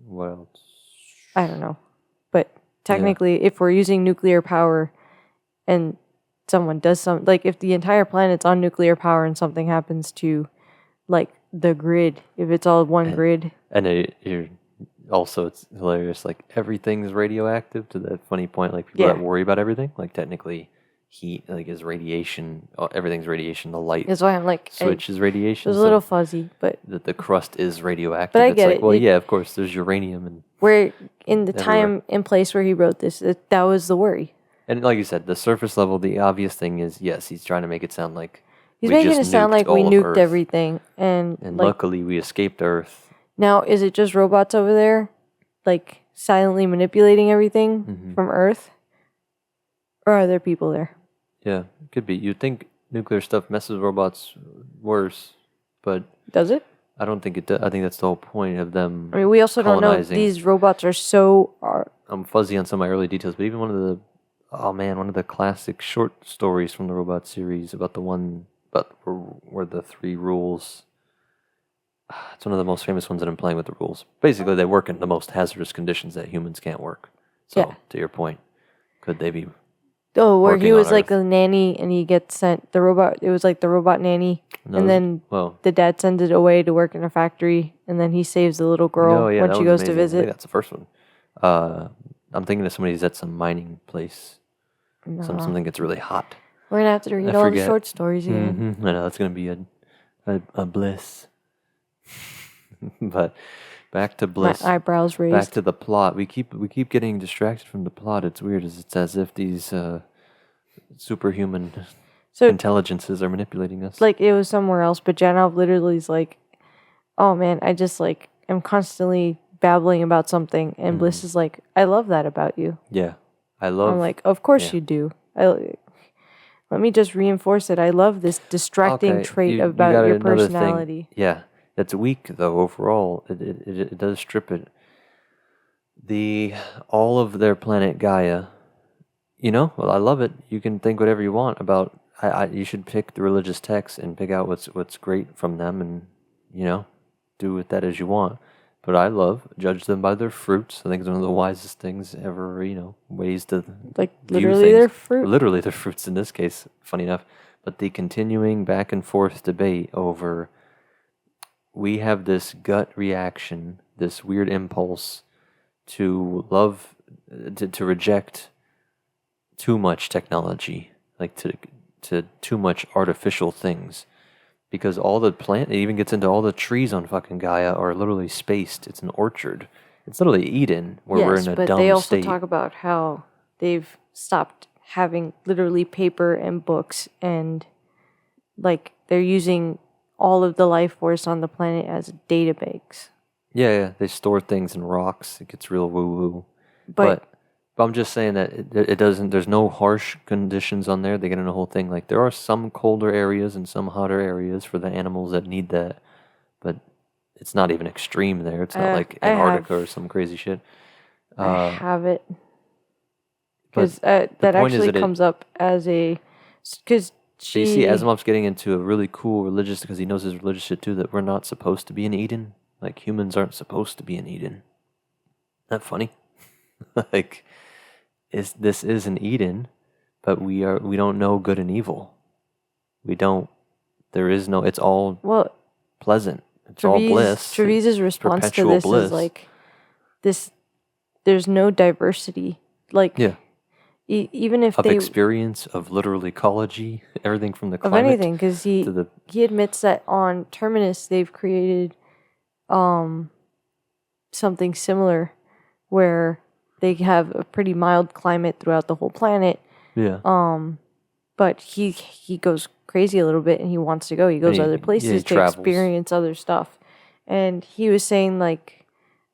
What else? I don't know. But technically, if we're using nuclear power and someone does some, like if the entire planet's on nuclear power and something happens to like the grid, if it's all one grid, And you're also, it's hilarious. Like everything's radioactive to that funny point. Like people Yeah. that worry about everything, like technically heat, like is radiation. Everything's radiation. The light is why I'm like, switch is it radiation. was a so little fuzzy, but the crust is radioactive. But I It's get like, it. well, yeah, of course, there's uranium where in the Everywhere. time and place where he wrote this, that was the worry. and like you said, the surface level. The obvious thing is, yes, he's trying to make it sound like He's we making just it sound nuked like we all of nuked Earth, everything, and and like luckily we escaped Earth. now is it just robots over there, like silently manipulating everything Mhm. from Earth, or are there people there? Yeah, could be. You'd think nuclear stuff messes robots worse, but Does it? I don't think it does. I think that's the whole point of them. I mean, we also don't know. Colonizing. These robots are so. I'm fuzzy on some of my early details, but even one of the classic short stories from the robot series about where the three rules. It's one of the most famous ones that I'm playing with the rules. Basically, they work in the most hazardous conditions that humans can't work. So, Yeah. to your point, could they be? Oh, where Working he on was like Earth. a nanny and he gets sent the robot. It was like the robot nanny, No, and then well, the dad sends it away to work in a factory, and then he saves the little girl no, yeah, when that she was goes to amazing. I think visit. that's the first one. I'm thinking of somebody's at some mining place. No. Something gets really hot. We're gonna have to read I all the forget. short stories again. I know that's gonna be a bliss. But back to bliss. My eyebrows raised. Back to the plot. We keep getting distracted from the plot. It's weird. It's as if these superhuman So intelligences are manipulating us. like it was somewhere else, but Janov literally is like, "Oh man, I just like am constantly babbling about something," and Bliss is like, "I love that about you." Yeah, I love. I'm like, "Of course yeah. you do." Let me just reinforce it. I love this distracting Okay, trait you about got your another thing. personality. Yeah, it's weak though overall. It does strip it. All of their planet Gaia. Well, I love it. You can think whatever you want about. You should pick the religious texts and pick out what's great from them, and do with that as you want. But I judge them by their fruits. I think it's one of the wisest things ever. Ways to Like view literally things. their fruit. Literally their fruits in this case. Funny enough, but the continuing back and forth debate over. We have this gut reaction, this weird impulse to love, to reject too much technology, like to too much artificial things, because all the it even gets into all the trees on fucking Gaia are literally spaced. It's an orchard. It's literally Eden, where we're in a but dumb they also state. talk about how they've stopped having literally paper and books, and like they're using all of the life force on the planet as data banks. Yeah, they store things in rocks. It gets real woo-woo. But But I'm just saying that it doesn't, there's no harsh conditions on there. They get in a whole thing. Like, there are some colder areas and some hotter areas for the animals that need that. But it's not even extreme there. It's not like Antarctica or some crazy shit. I have it. But Because that point is actually that comes up as a... Because so you see, Asimov's getting into a really cool religious, because he knows his religious shit too, that we're not supposed to be in Eden. Like, humans aren't supposed to be in Eden. Isn't that funny? Like, this is an Eden, but we don't know good and evil. We don't. There is no. It's all pleasant. It's all bliss. Trevise's response to this bliss. is like this. There's no diversity. Like, yeah. Even if of experience, of literal ecology, everything from the climate of anything, because he admits that on Terminus they've created something similar where they have a pretty mild climate throughout the whole planet. Yeah. But he goes crazy a little bit and he wants to go. He goes other places to experience other stuff. And he was saying, like,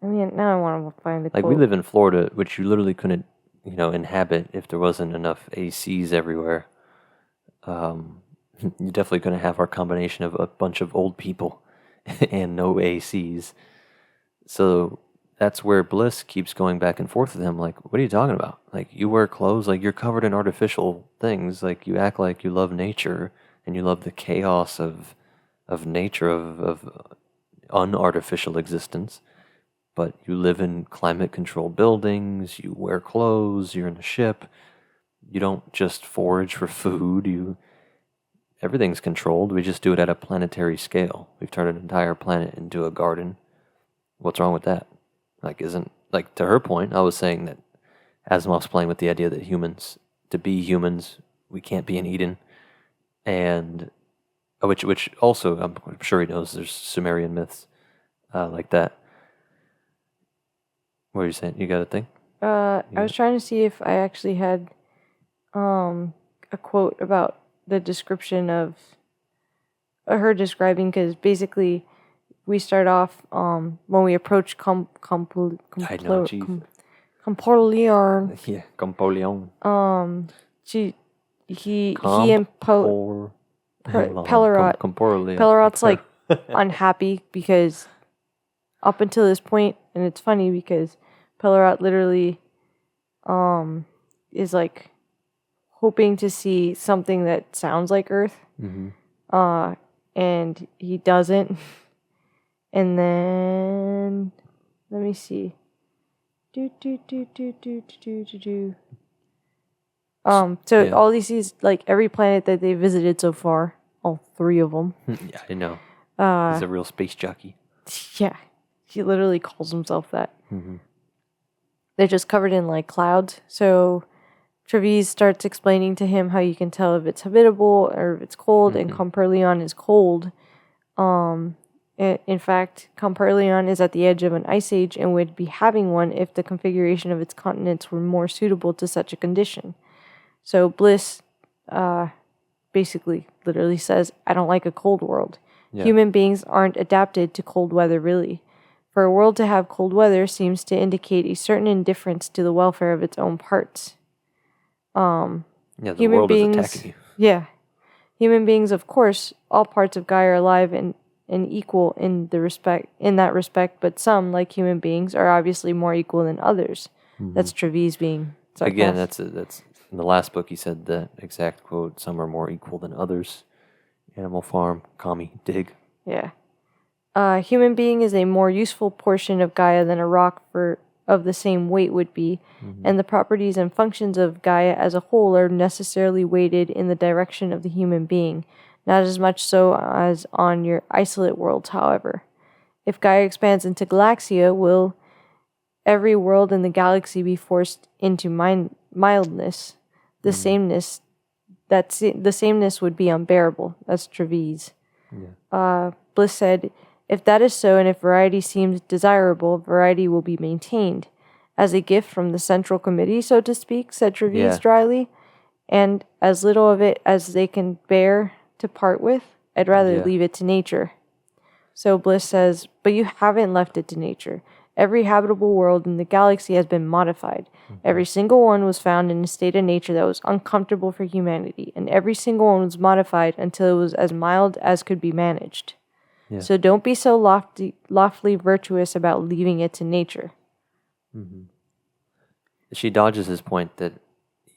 I mean, now I want to find the quote. We live in Florida, which you literally couldn't, inhabit if there wasn't enough ACs everywhere. You definitely couldn't have our combination of a bunch of old people and no ACs. So that's where Bliss keeps going back and forth with him. Like, what are you talking about? Like, you wear clothes, like, you're covered in artificial things. Like, you act like you love nature and you love the chaos of nature, of unartificial existence. But you live in climate-controlled buildings, you wear clothes, you're in a ship. You don't just forage for food. Everything's controlled. We just do it at a planetary scale. We've turned an entire planet into a garden. What's wrong with that? To her point, I was saying that Asimov's playing with the idea that to be humans, we can't be in Eden. And, which also, I'm sure he knows, there's Sumerian myths like that. What are you saying? You got a thing? I was trying to see if I actually had a quote about the description of her describing, because basically we start off when we approach Compoleon. Yeah, Compoleon. He and Pellerot's like unhappy because up until this point, and it's funny because Pellerot literally is like hoping to see something that sounds like Earth. Mm-hmm. And he doesn't. And then let me see. All these, like, every planet that they visited so far, all 3 of them. Yeah, I know. He's a real space jockey. Yeah, he literally calls himself that. Mm-hmm. They're just covered in, like, clouds. So Trevise starts explaining to him how you can tell if it's habitable or if it's cold, and Comperleon is cold. In fact, Comperleon is at the edge of an ice age and would be having one if the configuration of its continents were more suitable to such a condition. So Bliss basically literally says, I don't like a cold world. Yeah. Human beings aren't adapted to cold weather, really. For a world to have cold weather seems to indicate a certain indifference to the welfare of its own parts. The world is attacking you. Yeah. Human beings, of course, all parts of Gaia are alive and equal in that respect, but some, like human beings, are obviously more equal than others. Mm-hmm. That's Trevise being sarcastic. Again, that's in the last book he said that exact quote, some are more equal than others. Animal Farm, Kami, dig. Yeah. Human being is a more useful portion of Gaia than a rock of the same weight would be, and the properties and functions of Gaia as a whole are necessarily weighted in the direction of the human being, not as much so as on your isolate worlds, however. If Gaia expands into Galaxia, will every world in the galaxy be forced into mildness? The sameness would be unbearable. That's Trevise. Yeah. Bliss said, if that is so, and if variety seems desirable, variety will be maintained. As a gift from the Central Committee, so to speak, said Trevise dryly, and as little of it as they can bear to part with. I'd rather Yeah. leave it to nature. So Bliss says, but you haven't left it to nature. Every habitable world in the galaxy has been modified. Every single one was found in a state of nature that was uncomfortable for humanity, and every single one was modified until it was as mild as could be managed. Yeah. So don't be so loftily virtuous about leaving it to nature. She dodges his point that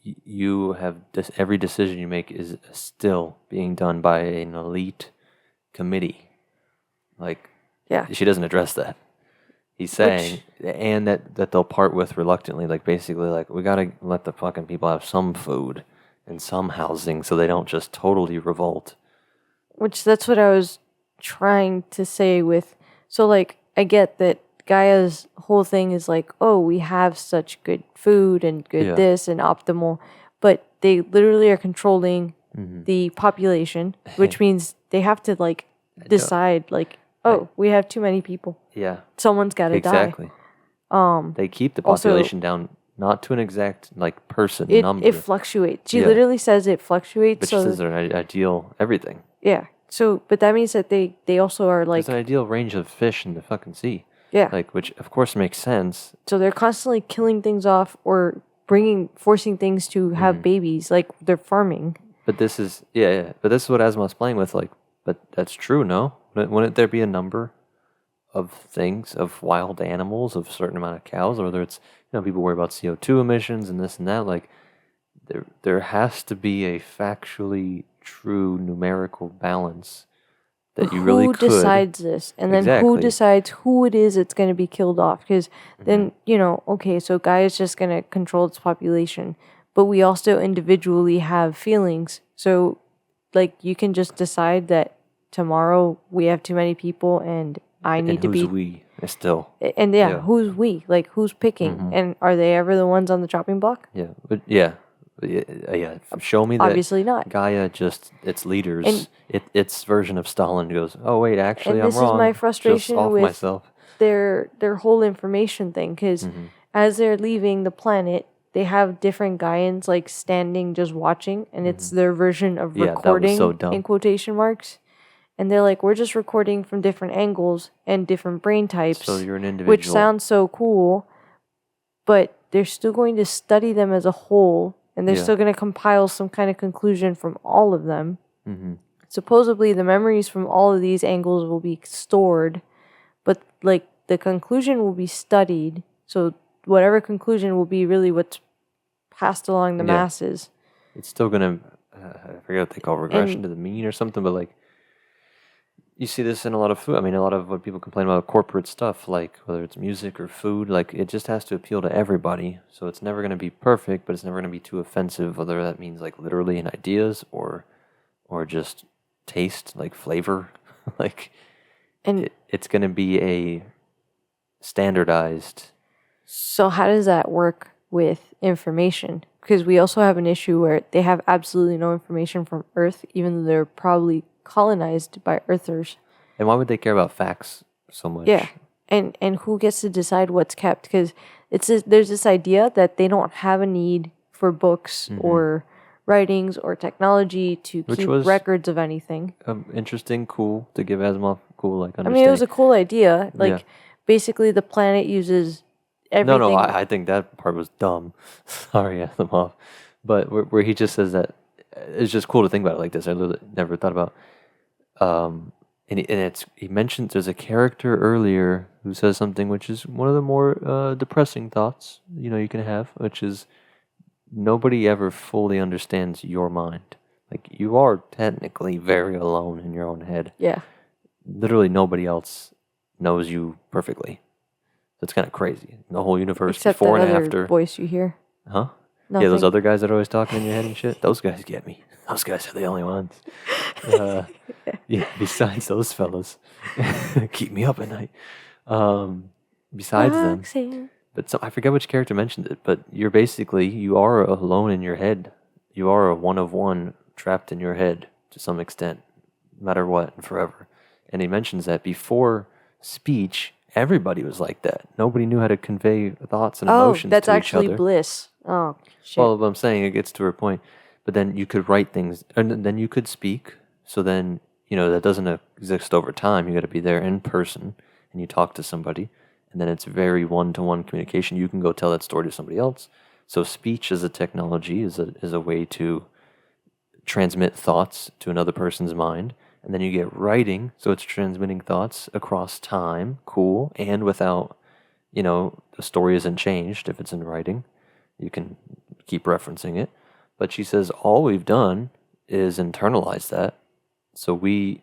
you have every decision you make is still being done by an elite committee. Like, Yeah. she doesn't address that. He's saying, and that they'll part with reluctantly, like basically, like we gotta let the fucking people have some food and some housing, so they don't just totally revolt. Which that's what I was trying to say with. So like, I get that Gaia's whole thing is like, oh, we have such good food and good this and optimal, but they literally are controlling the population, which means they have to like decide like, oh, we have too many people. Yeah, Someone's got to exactly. die. They keep the population down, not to an exact like person number. It fluctuates. She literally says it fluctuates. But she says they're an ideal everything. Yeah. So, but that means that they also are like... There's an ideal range of fish in the fucking sea. Yeah. Like, which of course makes sense. So they're constantly killing things off or forcing things to have babies. Like, they're farming. But this is, but this is what Asimov's playing with. Like, but that's true, no? Wouldn't there be a number of things, of wild animals, of a certain amount of cows, or whether it's, people worry about CO2 emissions and this and that, like, there has to be a factually true numerical balance that you really could. Who decides this? And then who decides who it is that's going to be killed off? Because then, okay, so Gaia's just going to control its population, but we also individually have feelings. So, like, you can just decide that tomorrow we have too many people and I need to be... who's we? Still. And who's we? Like, who's picking? And are they ever the ones on the chopping block? Yeah, but show me that. Obviously not. Gaia just, its leaders, its version of Stalin goes, oh wait, actually I'm wrong. And this is my frustration with myself. their whole information thing, because as they're leaving the planet, they have different Gaians like standing just watching, and it's their version of recording, that was so dumb. In quotation marks. And they're like, we're just recording from different angles and different brain types. So you're an individual. Which sounds so cool, but they're still going to study them as a whole, and they're still going to compile some kind of conclusion from all of them. Supposedly, the memories from all of these angles will be stored, but like the conclusion will be studied. So whatever conclusion will be really what's passed along the masses. It's still going to, I forget what they call regression to the mean or something, but like, you see this in a lot of food. I mean, a lot of what people complain about corporate stuff, like whether it's music or food, like it just has to appeal to everybody. So it's never going to be perfect, but it's never going to be too offensive, whether that means like literally in ideas or just taste, like flavor. Like, and it's going to be a standardized. So how does that work with information? Because we also have an issue where they have absolutely no information from Earth, even though they're probably colonized by Earthers. And why would they care about facts so much? Yeah, and who gets to decide what's kept? Because there's this idea that they don't have a need for books or writings or technology to keep records of anything. Interesting, cool, to give Asimov cool, like, understanding. I mean, it was a cool idea. Like, basically the planet uses everything. No, I think that part was dumb. Sorry, Asimov. But where he just says that, it's just cool to think about it like this. I literally never thought about. He mentioned there's a character earlier who says something which is one of the more depressing thoughts you can have, which is nobody ever fully understands your mind. Like, you are technically very alone in your own head. Yeah. Literally nobody else knows you perfectly. That's kind of crazy. The whole universe, except before that and other after. Voice you hear. Huh? Nothing. Yeah, those other guys that are always talking in your head and shit. Those guys get me. Those guys are the only ones. Besides those fellas, keep me up at night. Besides them, but I forget which character mentioned it. But you are alone in your head. You are a one of one trapped in your head to some extent, no matter what, and forever. And he mentions that before speech, everybody was like that. Nobody knew how to convey thoughts and emotions to each other. Oh, that's actually Bliss. Oh, shit. Well, what I'm saying, it gets to her point. But then you could write things, and then you could speak. So then that doesn't exist over time. You got to be there in person and you talk to somebody, and then it's very one-to-one communication. You can go tell that story to somebody else. So speech as a technology is a way to transmit thoughts to another person's mind. And then you get writing, so it's transmitting thoughts across time, cool, and without, the story isn't changed if it's in writing. You can keep referencing it. But she says all we've done is internalize that. So we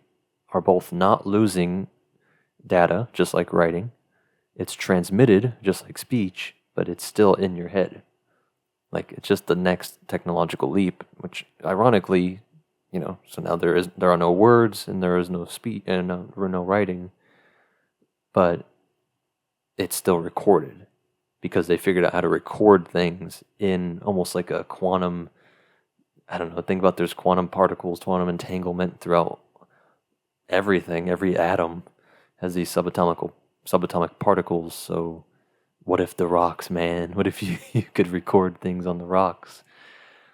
are both not losing data, just like writing. It's transmitted, just like speech, but it's still in your head. Like, it's just the next technological leap, which ironically, so now there are no words and there is no speech and no writing, but it's still recorded because they figured out how to record things in almost like a quantum. I don't know. Think about there's quantum particles, quantum entanglement throughout everything. Every atom has these subatomic particles. So, what if the rocks, man? What if you could record things on the rocks?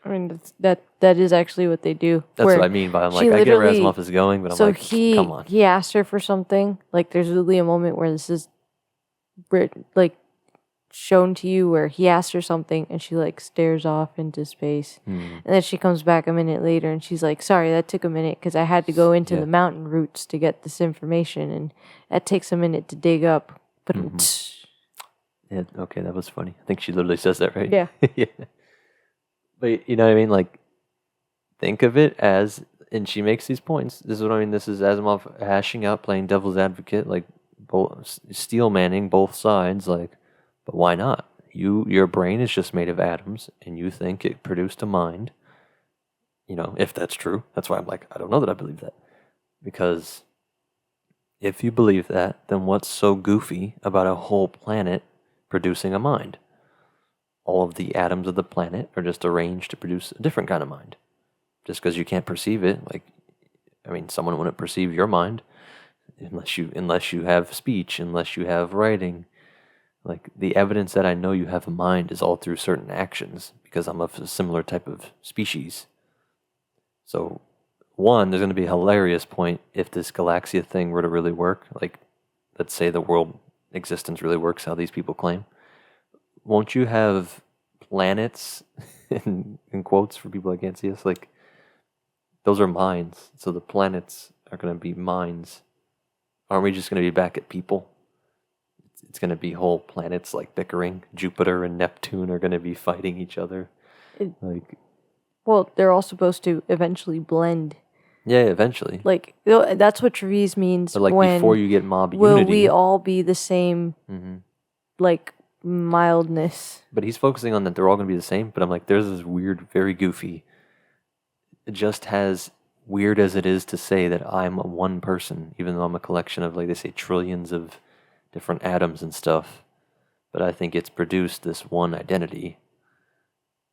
I mean, that is actually what they do. That's what I mean by, I'm like, I get where Asimov is going, but I'm like, come on. He asked her for something. Like, there's literally a moment where this is like shown to you where he asked her something and she like stares off into space. And then she comes back a minute later and she's like, sorry, that took a minute because I had to go into the mountain roots to get this information, and that takes a minute to dig up. But yeah, okay, that was funny. I think she literally says that, right? Yeah. Yeah. But you know what I mean? Like, think of it as, and she makes these points. This is what I mean. This is Asimov hashing out, playing devil's advocate, like steel manning both sides. Like, but why not? Your brain is just made of atoms, and you think it produced a mind. If that's true. That's why I'm like, I don't know that I believe that. Because if you believe that, then what's so goofy about a whole planet producing a mind? All of the atoms of the planet are just arranged to produce a different kind of mind. Just because you can't perceive it, someone wouldn't perceive your mind unless you have speech, unless you have writing. Like, the evidence that I know you have a mind is all through certain actions, because I'm of a similar type of species. So, one, there's going to be a hilarious point if this Galaxia thing were to really work. Like, let's say the world existence really works, how these people claim. Won't you have planets, in quotes for people that can't see us, like, those are minds. So the planets are going to be minds. Aren't we just going to be back at people? It's going to be whole planets like bickering. Jupiter and Neptune are going to be fighting each other. Well, they're all supposed to eventually blend. Yeah, eventually. Like, that's what Therese means. But like, when before you get mob will unity, we all be the same, like, mildness? But he's focusing on that they're all going to be the same. But I'm like, there's this weird, very goofy, just as weird as it is to say that I'm one person, even though I'm a collection of, like they say, trillions of different atoms and stuff. But I think it's produced this one identity.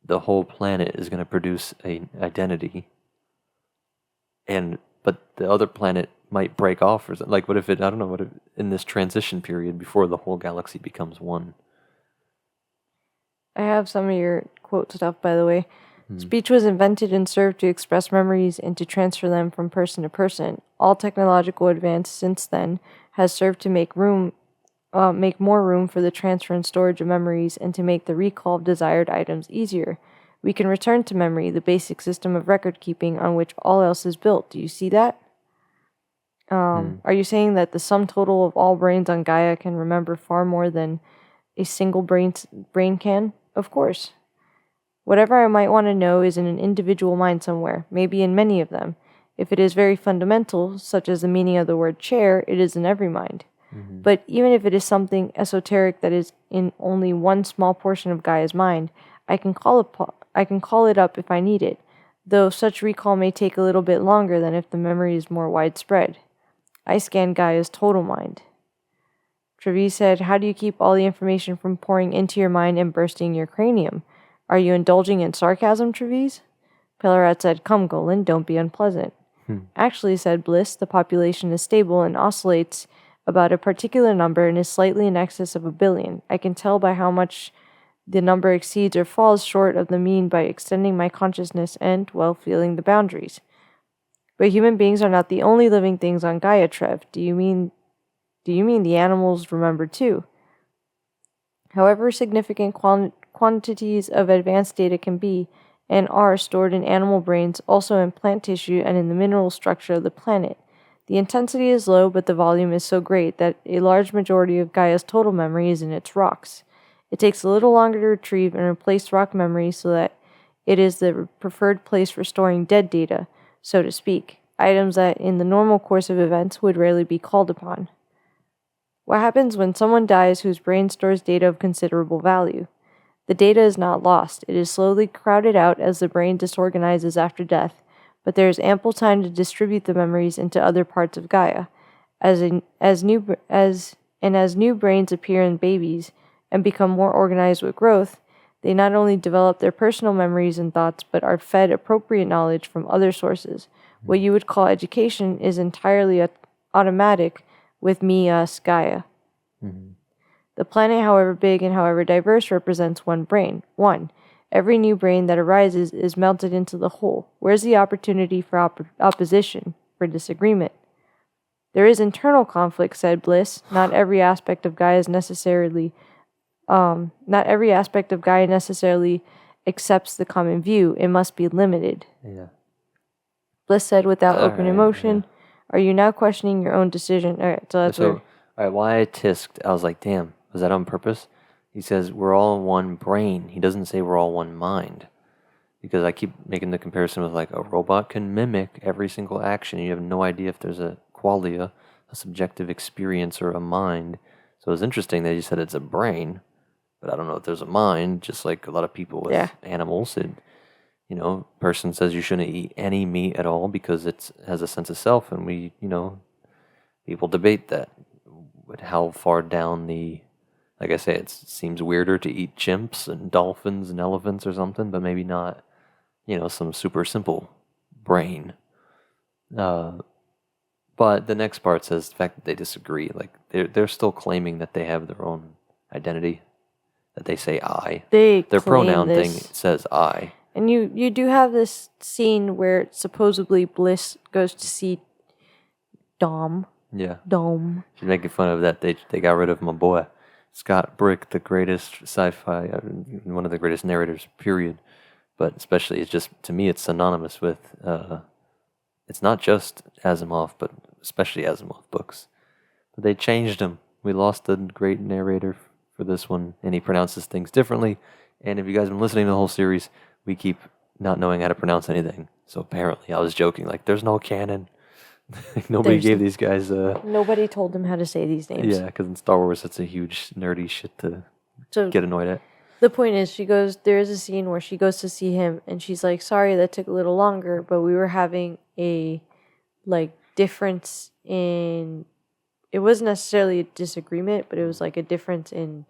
The whole planet is going to produce an identity. But the other planet might break off or something. Like, what if in this transition period before the whole galaxy becomes one? I have some of your quote stuff, by the way. Speech was invented and served to express memories and to transfer them from person to person. All technological advance since then has served to make more room for the transfer and storage of memories and to make the recall of desired items easier. We can return to memory, the basic system of record keeping on which all else is built. Do you see that? Are you saying that the sum total of all brains on Gaia can remember far more than a single brain can? Of course. Whatever I might want to know is in an individual mind somewhere, maybe in many of them. If it is very fundamental, such as the meaning of the word chair, it is in every mind. But even if it is something esoteric that is in only one small portion of Gaia's mind, I can call it up if I need it, though such recall may take a little bit longer than if the memory is more widespread. I scan Gaia's total mind. Therese said, how do you keep all the information from pouring into your mind and bursting your cranium? Are you indulging in sarcasm, Therese? Pellerat said, come, Golan, don't be unpleasant. Actually, said Bliss, the population is stable and oscillates about a particular number and is slightly in excess of 1 billion. I can tell by how much the number exceeds or falls short of the mean by extending my consciousness and, feeling the boundaries. But human beings are not the only living things on Gaia, Trev. Do you mean the animals remember too? However significant quantities of advanced data can be and are stored in animal brains, also in plant tissue and in the mineral structure of the planet. The intensity is low, but the volume is so great that a large majority of Gaia's total memory is in its rocks. It takes a little longer to retrieve and replace rock memory so that it is the preferred place for storing dead data, so to speak, items that in the normal course of events would rarely be called upon. What happens when someone dies whose brain stores data of considerable value? The data is not lost. It is slowly crowded out as the brain disorganizes after death, but there is ample time to distribute the memories into other parts of Gaia. As new brains appear in babies and become more organized with growth, they not only develop their personal memories and thoughts, but are fed appropriate knowledge from other sources. What you would call education is entirely automatic with me, us, Gaia. Mm-hmm. The planet, however big and however diverse, represents one brain. Every new brain that arises is melted into the whole. Where's the opportunity for opposition, for disagreement? There is internal conflict, said Bliss. Not every aspect of Gaia necessarily accepts the common view. It must be limited. Yeah. Bliss said without open Alright, emotion. yeah. Are you now questioning your own decision? Alright, so that's So, alright, why I tisked, I was like, damn, was that on purpose? He says we're all one brain. He doesn't say we're all one mind. Because I keep making the comparison with like a robot can mimic every single action. You have no idea if there's a qualia, a subjective experience, or a mind. So it's interesting that you said it's a brain, but I don't know if there's a mind, just like a lot of people with animals. Person says you shouldn't eat any meat at all because it has a sense of self, and people debate that. With how far down like I say, it seems weirder to eat chimps and dolphins and elephants or something, but maybe not, some super simple brain. But the next part says the fact that they disagree, like they're still claiming that they have their own identity, that they say I. Their pronoun thing says I. And you do have this scene where supposedly Bliss goes to see Dom. Yeah. Dom. She's making fun of that. They got rid of my boy. Scott Brick, the greatest sci-fi, one of the greatest narrators, period. But especially, it's just, to me, it's synonymous with, it's not just Asimov, but especially Asimov books. But they changed him. We lost a great narrator for this one, and he pronounces things differently. And if you guys have been listening to the whole series, we keep not knowing how to pronounce anything. So apparently, I was joking, like, there's no canon. Nobody gave these guys nobody told them how to say these names. Yeah, because in Star Wars, that's a huge nerdy shit to get annoyed at. The point is, there is a scene where she goes to see him, and she's like, sorry, that took a little longer, but we were having a, difference in, it wasn't necessarily a disagreement, but it was, a difference in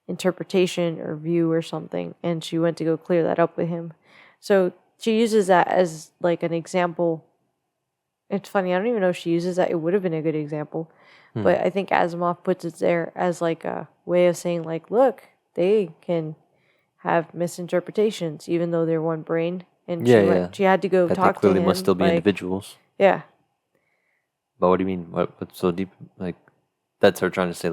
interpretation or view or something, and she went to go clear that up with him. So she uses that as, an example. It's funny, I don't even know if she uses that. It would have been a good example. But I think Asimov puts it there as, a way of saying, look, they can have misinterpretations, even though they're one brain. And she had to go talk to him. They clearly must still be individuals. Yeah. But what do you mean? What's so deep? That's her trying to say,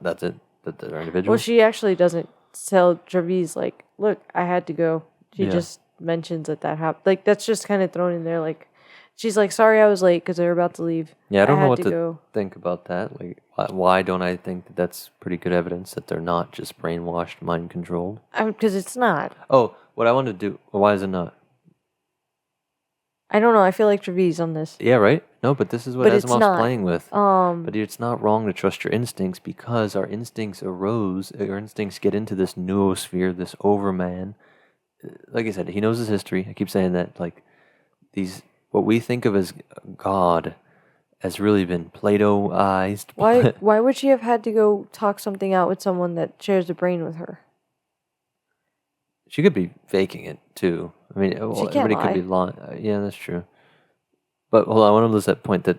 that's it? That they're individuals? Well, she actually doesn't tell Travis, look, I had to go. She just mentions that happened. That's just kind of thrown in there, she's like, sorry I was late because they were about to leave. Yeah, I don't know what to think about that. Why don't I think that that's pretty good evidence that they're not just brainwashed, mind-controlled? Because it's not. Oh, what I want to do... Well, why is it not? I don't know. I feel like Travis on this. Yeah, right? No, but this is what Asimov's playing with. But it's not wrong to trust your instincts because our instincts get into this noosphere, this overman. Like I said, he knows his history. I keep saying that, what we think of as God has really been Plato-ized. Why would she have had to go talk something out with someone that shares a brain with her? She could be faking it, too. I mean, everybody could be lying. Yeah, that's true. But hold on, I want to list that point that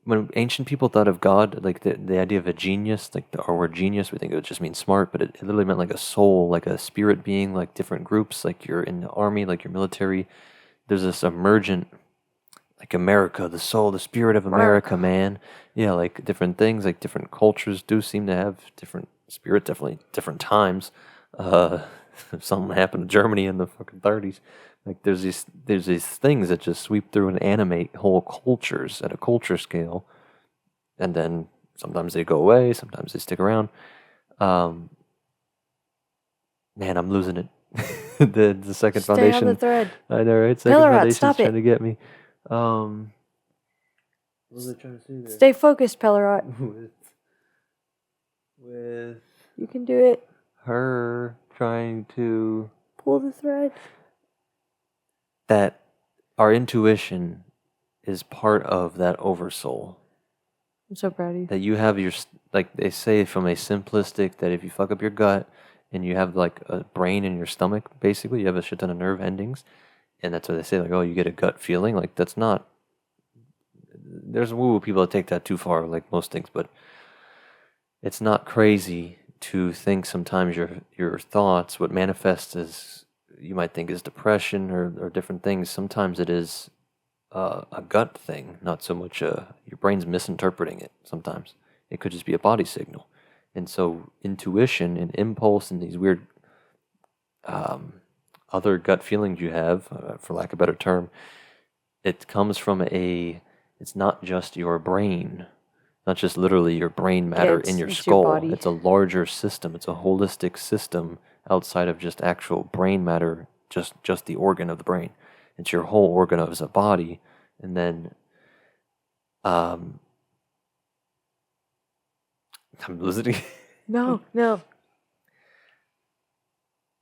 when ancient people thought of God, the idea of a genius, our word genius, we think it would just mean smart, but it literally meant a soul, a spirit being, different groups, you're in the army, you're military. There's this emergent like America, the soul, the spirit of America, man. Yeah, like different things, like different cultures do seem to have different spirit, definitely different times. Uh, if something happened to Germany in the fucking 30s, like there's these things that just sweep through and animate whole cultures at a culture scale, and then sometimes they go away, sometimes they stick around. Um, Man, I'm losing it. The second Stay on foundation. the thread. I know, right? Second Pellerat, foundation's stop trying it. to get me. What was I trying to say there? Stay focused, Pellerat. With You can do it. her trying to Pull the thread. that our intuition is part of that oversoul. I'm so proud of you. That you have your, like they say from a simplistic, that if you fuck up your gut and you have like a brain in your stomach, basically you have a shit ton of nerve endings, and that's what they say, like, oh, you get a gut feeling. Like, that's not, there's woo people that take that too far, like most things, but it's not crazy to think sometimes your thoughts, what manifests as you might think is depression or different things, sometimes it is a gut thing, not so much your brain's misinterpreting it sometimes. It could just be a body signal. And so intuition and impulse and these weird other gut feelings you have, for lack of a better term, it comes from it's not just your brain, not just literally your brain matter in your it's skull. your body. It's a larger system. It's a holistic system outside of just actual brain matter, just the organ of the brain. It's your whole organ as a body. And then I'm losing. No.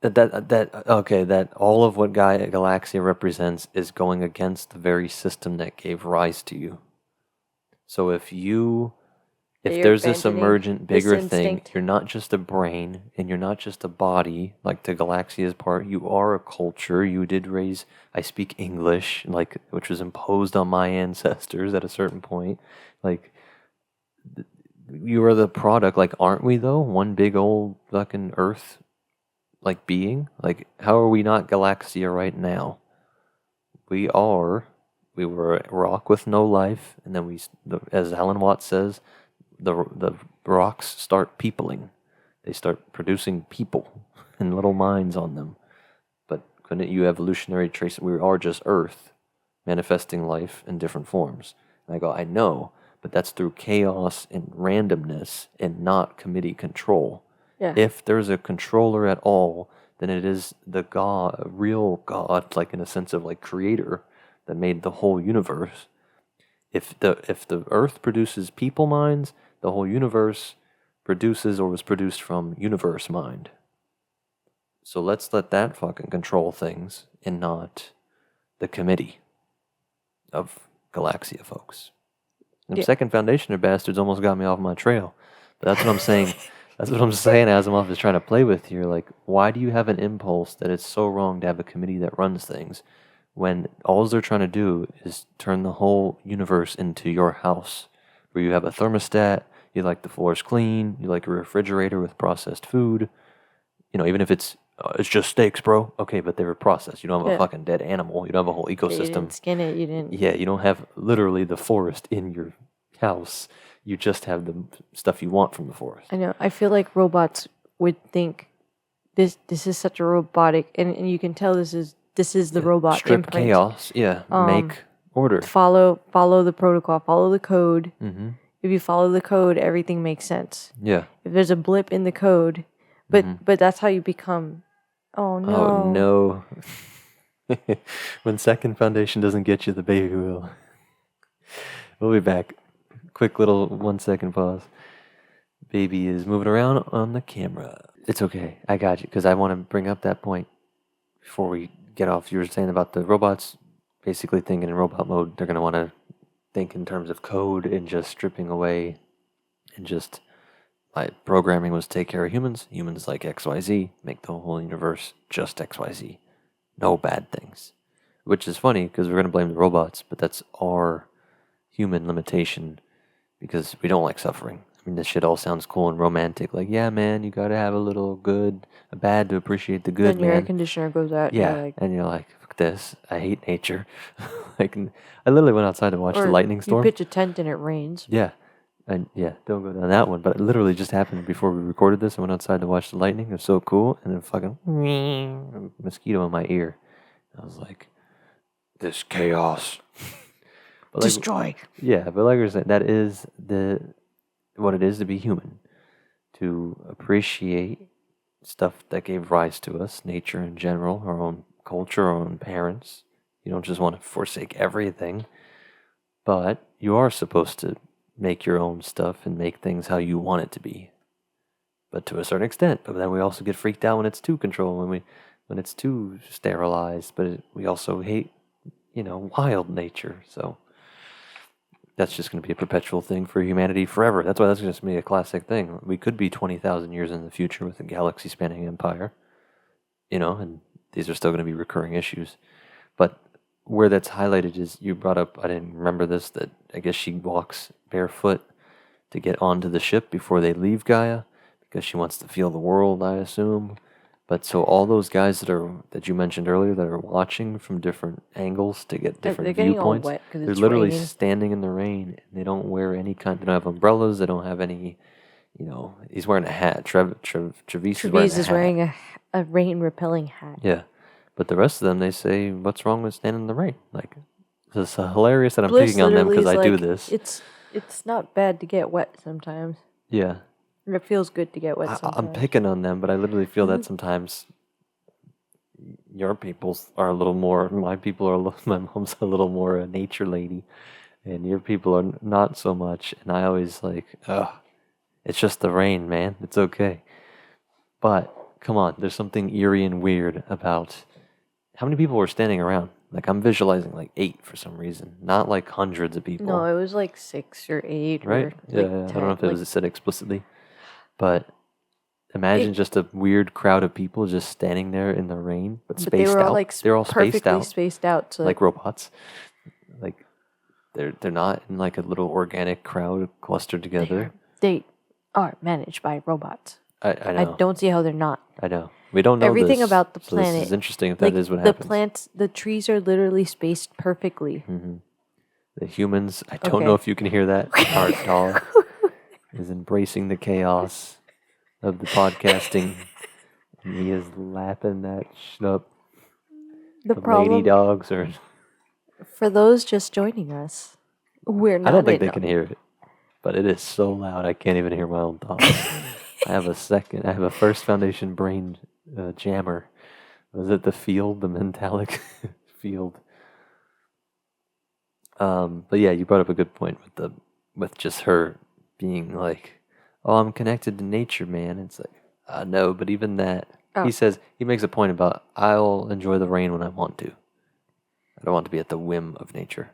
that all of what Gaia Galaxia represents is going against the very system that gave rise to you. So if You're there's this abandoning emergent this bigger thing, instinct. you're not just a brain and you're not just a body, like the Galaxia's part, you are a culture. You did raise, I speak English, like, which was imposed on my ancestors at a certain point. Like, you are the product, like, aren't we though? One big old fucking Earth, like, being? Like, how are we not Galaxia right now? We are. We were a rock with no life, and then as Alan Watts says, the rocks start peopling. They start producing people and little minds on them. But couldn't you evolutionary trace? We are just Earth, manifesting life in different forms. And I go, I know, but that's through chaos and randomness and not committee control. Yeah. If there's a controller at all, then it is the God, a real God, like in a sense of like creator that made the whole universe. If the Earth produces people minds, the whole universe produces or was produced from universe mind. So let's let that fucking control things and not the committee of Galaxia folks. And Yeah. second foundationer bastards almost got me off my trail. But that's what I'm saying. That's what I'm saying. Asimov is trying to play with here. Like, why do you have an impulse that it's so wrong to have a committee that runs things when all they're trying to do is turn the whole universe into your house, where you have a thermostat, you like the floors clean, you like a refrigerator with processed food. You know, even if it's just steaks, bro. Okay, but they were processed. You don't have a Yeah. fucking dead animal. You don't have a whole You ecosystem. didn't skin it. You didn't. Yeah, you don't have literally the forest in your house. You just have the stuff you want from the forest. I know. I feel like robots would think this is such a robotic, and you can tell this is the robot Strip imprint. chaos. Yeah, make order. Follow the protocol. Follow the code. Mm-hmm. If you follow the code, everything makes sense. Yeah. If there's a blip in the code, but that's how you become. Oh no. Oh no. When second foundation doesn't get you, the baby will. We'll be back. Quick little 1 second pause. Baby is moving around on the camera. It's okay. I got you, because I want to bring up that point before we get off. You were saying about the robots basically thinking in robot mode. They're going to want to think in terms of code and just stripping away and just like programming was take care of humans. Humans like XYZ, make the whole universe just XYZ. No bad things. Which is funny because we're going to blame the robots, but that's our human limitation because we don't like suffering. I mean, this shit all sounds cool and romantic. Like, yeah, man, you got to have a little good, a bad to appreciate the good, Then your air man. conditioner goes out. Yeah, You're like, and you're like, fuck this. I hate nature. Like, I literally went outside to watch the Or lightning you storm. pitch a tent and it rains. Yeah. And yeah, don't go down that one. But it literally just happened before we recorded this. I went outside to watch the lightning. It was so cool. And then fucking a mosquito in my ear. I was like, this chaos. But like, Destroy. yeah, but like I was saying, that is what it is to be human. To appreciate stuff that gave rise to us, nature in general, our own culture, our own parents. You don't just want to forsake everything. But you are supposed to make your own stuff and make things how you want it to be. But to a certain extent. But then we also get freaked out when it's too controlled, when it's too sterilized. But we also hate, wild nature. So that's just going to be a perpetual thing for humanity forever. That's why that's just going to be a classic thing. We could be 20,000 years in the future with a galaxy-spanning empire, and these are still going to be recurring issues. But where that's highlighted is you brought up, I didn't remember this, that I guess she walks barefoot to get onto the ship before they leave Gaia because she wants to feel the world, I assume. But so all those guys that you mentioned earlier that are watching from different angles to get different They're getting all viewpoints, wet 'cause they're it's literally raining. standing in the rain. And they don't wear any kind. They don't have umbrellas. They don't have any. He's wearing a hat. Travis is wearing a rain repelling hat. Yeah, but the rest of them, they say, "What's wrong with standing in the rain?" Like, it's hilarious that I'm Bliss picking on them because literally I is do like, this. It's not bad to get wet sometimes. Yeah, It feels good to get wet sometimes. I'm picking on them, but I literally feel that sometimes your peoples are a little more. My people are. My mom's a little more a nature lady, and your people are not so much. And I always like, ugh, it's just the rain, man. It's okay. But come on, there's something eerie and weird about how many people were standing around. Like, I'm visualizing like 8 for some reason, not like hundreds of people. No, it was like 6 or 8 right? or Yeah, like yeah. 10. I don't know if it was said explicitly, but imagine just a weird crowd of people just standing there in the rain, but spaced they were all out. like They're all spaced perfectly out, spaced out. So like robots. Like they're not in like a little organic crowd clustered together. they are managed by robots. I I know. don't see how they're not. I know. We don't know Everything this, about the so planet. This is interesting if Like, that is what the happens. plants, the trees are literally spaced perfectly. Mm-hmm. The humans, I don't know if you can hear that. Our dog is embracing the chaos of the podcasting. And he is lapping that shit up. The lady problem dogs are. for those just joining us, we're not. I don't think they can hear it, but it is so loud I can't even hear my own thoughts. I have a first foundation brain jammer. Was it the field, the mentalic field? But yeah, you brought up a good point with just her being like, "Oh, I'm connected to nature, man." It's like, no, but even that, Oh. he makes a point about, I'll enjoy the rain when I want to. I don't want to be at the whim of nature.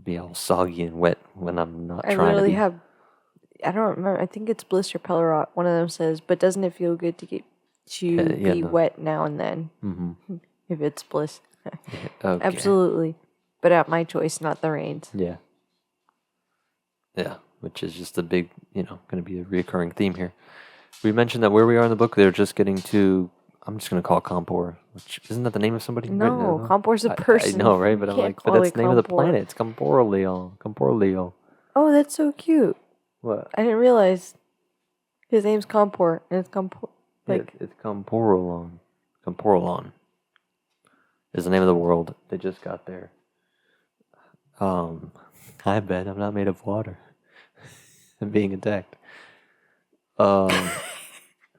Be all soggy and wet when I'm not I trying to literally be. have. I don't remember. I think it's Bliss or Pellerot. One of them says, "But doesn't it feel good to get be wet now and then?" Mm-hmm. If it's Bliss, Okay. absolutely. But at my choice, not the rains. Yeah. Yeah, which is just a big, going to be a reoccurring theme here. We mentioned that where we are in the book, they're just getting to, I'm just going to call it Compor, which isn't that the name of somebody? No, right? Compor's a person. I know, right? But I'm Can't like, but call that's it the name of the Compor. planet. It's Comporoleo. Comporoleo. Oh, that's so cute. What? I didn't realize his name's Compor, and it's Compor. Like, It's Comporolon. Comporolon is the name of the world. They just got there. I bet I'm not made of water. I'm being attacked. I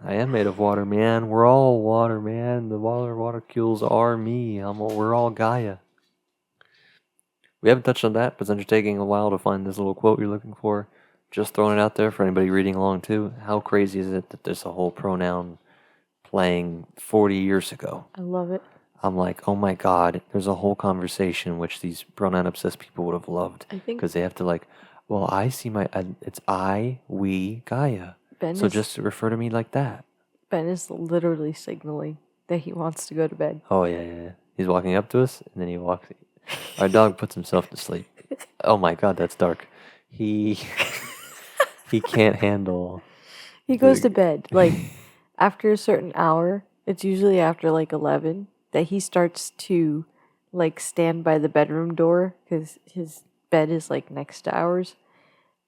am made of water, man. We're all water, man. The water are me. We're all Gaia. We haven't touched on that, but since you're taking a while to find this little quote you're looking for, just throwing it out there for anybody reading along too. How crazy is it that there's a whole pronoun playing 40 years ago? I love it. I'm like, oh my god, there's a whole conversation which these pronoun obsessed people would have loved. I think because they have to well, I see it's I, we, Gaia. Ben So is, just refer to me like that. Ben is literally signaling that he wants to go to bed. Oh, yeah. He's walking up to us, and then he walks. Our dog puts himself to sleep. Oh my god, that's dark. He can't handle. He goes to bed. Like, after a certain hour, it's usually after like 11, that he starts to like stand by the bedroom door because his bed is like next to ours,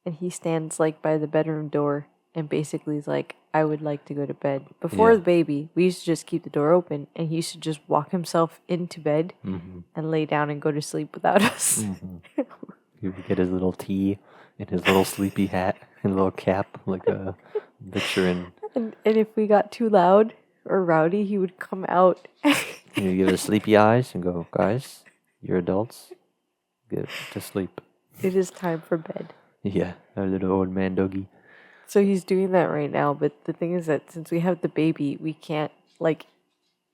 and he stands like by the bedroom door and basically is like, I would like to go to bed. Before Yeah. the baby, we used to just keep the door open, and he used to just walk himself into bed Mm-hmm. and lay down and go to sleep without us. Mm-hmm. He would get his little tea and his little sleepy hat and little cap, like a picture in. And if we got too loud or rowdy, he would come out. You give us sleepy eyes and go, guys, you're adults. Get to sleep. It is time for bed. Yeah, our little old man doggy. So he's doing that right now, but the thing is that since we have the baby, we can't, like,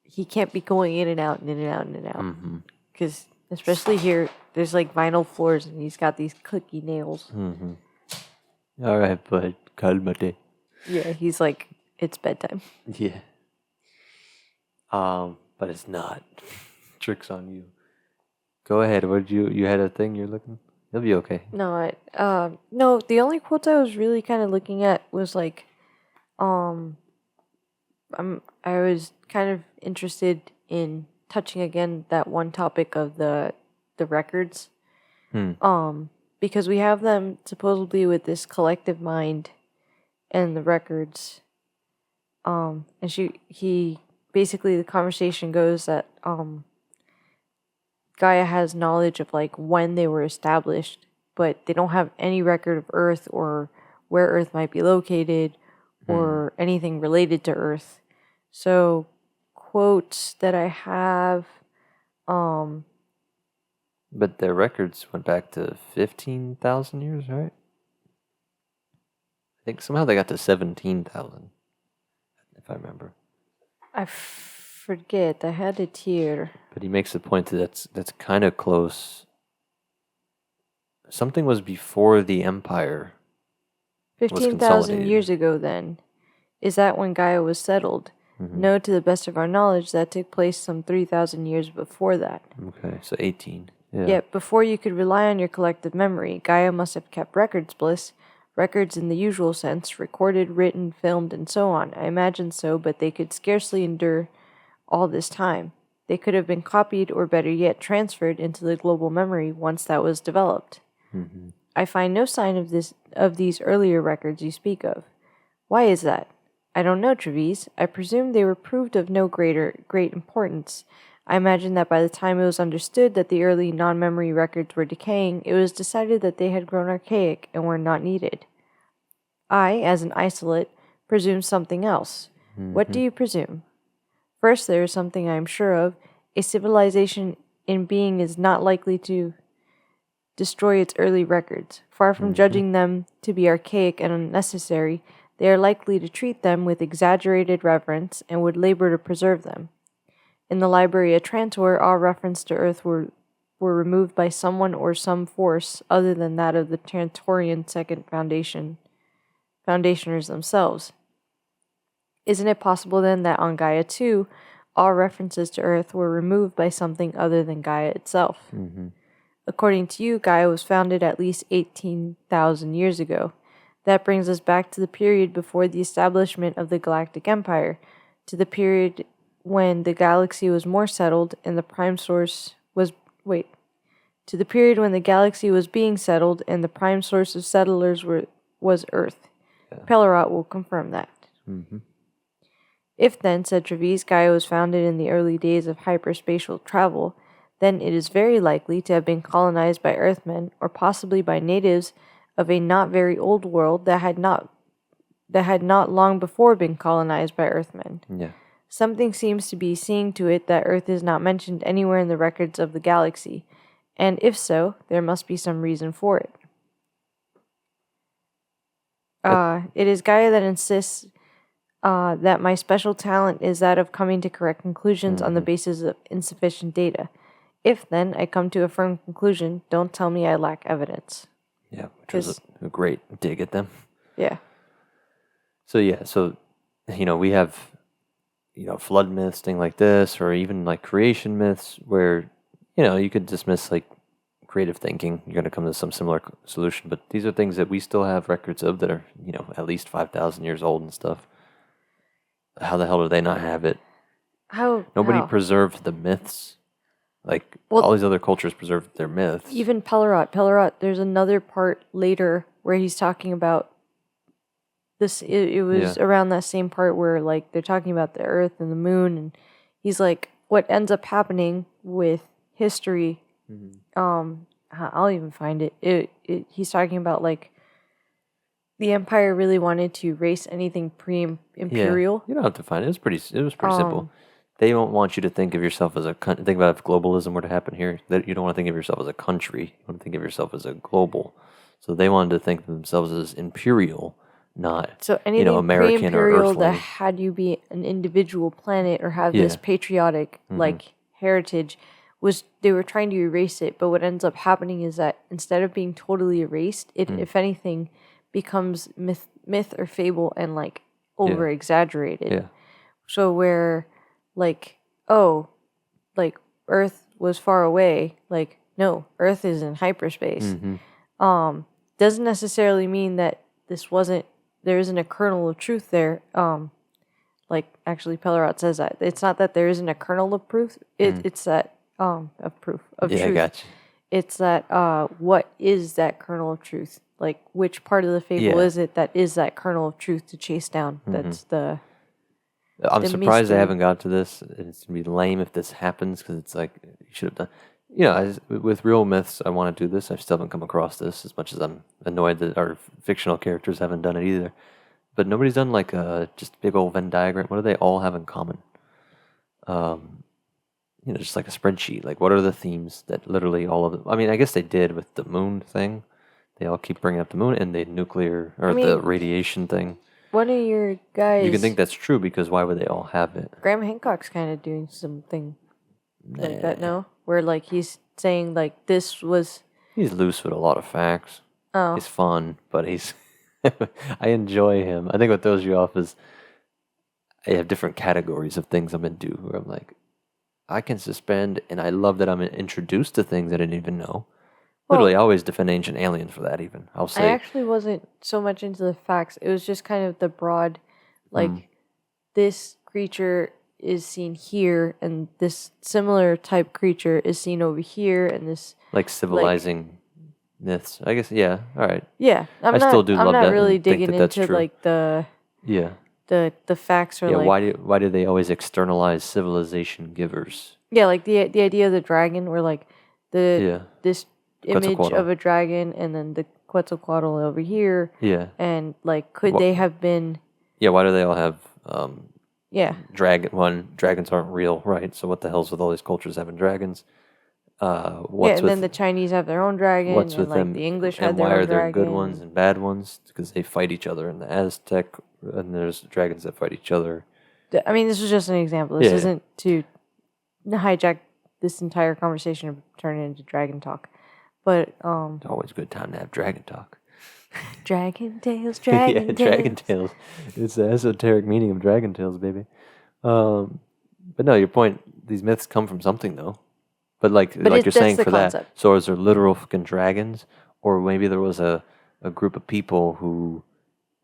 he can't be going in and out and in and out and in and out. Mm-hmm. Because, especially here, there's like vinyl floors and he's got these clicky nails. Mm-hmm. All right, bud, calmate. Yeah, he's like, it's bedtime. Yeah. But it's not. Tricks on you. Go ahead. You had a thing you're looking? You'll be okay. No, no, the only quotes I was really kind of looking at was like, I was kind of interested in touching again that one topic of the records. Because we have them supposedly with this collective mind and the records. And he basically the conversation goes that Gaia has knowledge of like when they were established, but they don't have any record of Earth or where Earth might be located or anything related to Earth. So quotes that I have, But their records went back to 15,000 years, right? I think somehow they got to 17,000, if I remember. I forget, I had it here. But he makes the point that that's kind of close. Something was before the Empire. 15,000 consolidated. years ago then. Is that when Gaia was settled? No, to the best of our knowledge, that took place some 3,000 years before that. Okay, so 18. Yeah. Yet, before you could rely on your collective memory, Gaia must have kept records, Bliss. Records in the usual sense, recorded, written, filmed, and so on. I imagine so, but they could scarcely endure all this time. They could have been copied, or better yet, transferred into the global memory once that was developed. I find no sign of these earlier records you speak of. Why is that? I don't know, Treves. I presume they were proved of no great importance. I imagine that by the time it was understood that the early non-memory records were decaying, it was decided that they had grown archaic and were not needed. I, as an isolate, presume something else. What do you presume? First, there is something I am sure of. A civilization in being is not likely to destroy its early records. Far from judging them to be archaic and unnecessary, they are likely to treat them with exaggerated reverence and would labor to preserve them. In the Library of Trantor, all reference to Earth were removed by someone or some force other than that of the Trantorian Second Foundationers themselves. Isn't it possible then that on Gaia 2, all references to Earth were removed by something other than Gaia itself? According to you, Gaia was founded at least 18,000 years ago. That brings us back to the period before the establishment of the Galactic Empire, to the period when the galaxy was more settled and the prime source was... to the period when the galaxy was being settled and the prime source of settlers was Earth. Pellerot will confirm that. If then, said Treves, Gaia was founded in the early days of hyperspatial travel, then it is very likely to have been colonized by Earthmen, or possibly by natives of a not very old world that had not long before been colonized by Earthmen. Yeah. Something seems to be seeing to it that Earth is not mentioned anywhere in the records of the galaxy, and if so, there must be some reason for it. It is Gaia that insists that my special talent is that of coming to correct conclusions on the basis of insufficient data. If, then, I come to a firm conclusion, don't tell me I lack evidence. Yeah, which was a great dig at them. Yeah. So, we have, flood myths, thing like this, or even like creation myths where, you could dismiss like creative thinking. You're going to come to some similar solution, but these are things that we still have records of that are, at least 5,000 years old and stuff. How the hell do they not have it? Nobody preserved the myths. Like Well, all these other cultures preserve their myths. even Pellerot, there's another part later where he's talking about this. It was around that same part where like they're talking about the Earth and the Moon, and he's like, what ends up happening with history. I'll even find it. He's talking about like the Empire really wanted to erase anything pre-imperial. You don't have to find it. It was pretty simple. They don't want you to think of yourself as a think about if globalism were to happen here. That you don't want to think of yourself as a country. You want to think of yourself as a global. So they wanted to think of themselves as imperial, not So anything American or pre-imperial Earthling. that had you be an individual planet or have this patriotic like heritage was they were trying to erase it. But what ends up happening is that instead of being totally erased, it if anything becomes myth or fable and like over exaggerated. Yeah. So where like, oh, like Earth was far away, like no, Earth is in hyperspace. Doesn't necessarily mean that there isn't a kernel of truth there. Like actually Pellerot says that. It's not that there isn't a kernel of proof. It's that of truth. I got you. It's that what is that kernel of truth? Like which part of the fable is it that is that kernel of truth to chase down? That's the I'm the surprised mystery. I haven't got to this. It's gonna be lame if this happens because it's like you should have done. With real myths, I want to do this. I still haven't come across this as much as I'm annoyed that our fictional characters haven't done it either. But nobody's done like a just big old Venn diagram. What do they all have in common? Just like a spreadsheet. Like what are the themes that literally all of them? I mean, I guess they did with the moon thing. They all keep bringing up the moon and the nuclear or the radiation thing. One of your guys, You can think that's true because why would they all have it? Graham Hancock's kind of doing something like that, no? Where like he's saying like this was. He's loose with a lot of facts. Oh. He's fun, but he's. I enjoy him. I think what throws you off is I have different categories of things I'm into where I'm like, I can suspend, and I love that I'm introduced to things I didn't even know. Literally, I always defend Ancient Aliens for that, even. I'll say. I actually wasn't so much into the facts. It was just kind of the broad, like, this creature is seen here, and this similar type creature is seen over here, and this. Like civilizing myths. I guess, yeah. All right. Yeah. I still do love that. I'm not really and think digging that's into, true. like, the. Yeah. The facts are Yeah, like. why do they always externalize civilization givers? Yeah, like the idea of the dragon, where, like, this image Quetzalcoatl. of a dragon and then the Quetzalcoatl over here. Yeah. And like, could they have been? Yeah. Why do they all have? Yeah. Dragons aren't real, right? So what the hell's with all these cultures having dragons? And then the Chinese have their own dragon, What's and with like them? the English And had their why own are there dragon. good ones and bad ones? Because they fight each other. In the Aztec, and there's dragons that fight each other. I mean, this was just an example. This isn't to hijack this entire conversation and turn it into dragon talk. But It's always a good time to have dragon talk. Dragon tales, Dragon tales. It's the esoteric meaning of dragon tales, baby. But no, your point. These myths come from something, though. But like you're saying, for that. So is there literal fucking dragons, or maybe there was a group of people who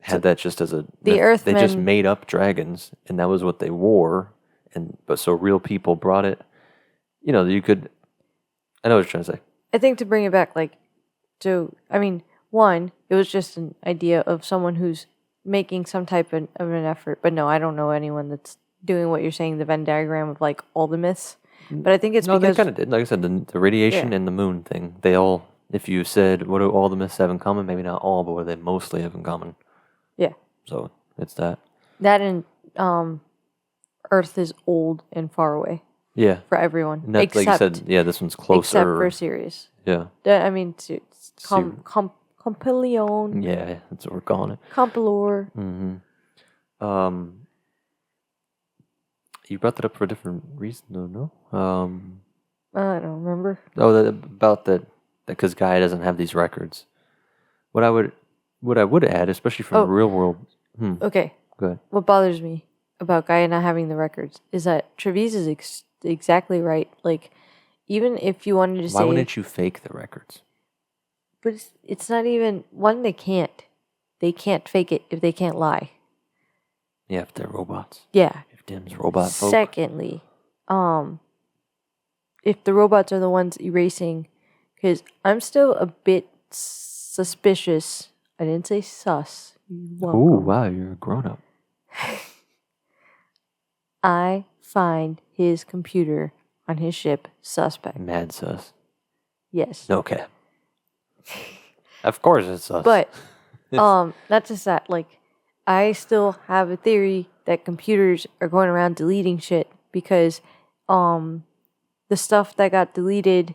had that just as a the myth. They just Earthmen made up dragons, and that was what they wore. But so real people brought it. You could. I know what you're trying to say. I think to bring it back, like, to, I mean, one, it was just an idea of someone who's making some type of an effort. But no, I don't know anyone that's doing what you're saying, the Venn diagram of, like, all the myths. But I think it's because... No, they kind of did. Like I said, the radiation and the moon thing, they all, if you said, what do all the myths have in common? Maybe not all, but what do they mostly have in common? Yeah. So, it's that. That and Earth is old and far away. Yeah. For everyone. And that's, like you said, this one's closer. Except for Sirius. Yeah. I mean, it's Compilion. Yeah, that's what we're calling it. Compilor. Mm-hmm. You brought that up for a different reason, though, no? I don't remember. Oh, about that, because Gaia doesn't have these records. What I would add, especially from the real world. Okay. Go ahead. What bothers me about Gaia not having the records is that Trevize is exactly right. Like, even if you wanted to say... Why wouldn't you fake the records? But it's not even... One, they can't. They can't fake it if they can't lie. Yeah, if they're robots. Yeah. If Dim's robot folk. Secondly, if the robots are the ones erasing, because I'm still a bit suspicious. I didn't say sus. You're welcome. Ooh, wow, you're a grown-up. I find his computer on his ship suspect. Mad sus. Yes. No cap. Of course it's sus. But not just that, like, I still have a theory that computers are going around deleting shit because the stuff that got deleted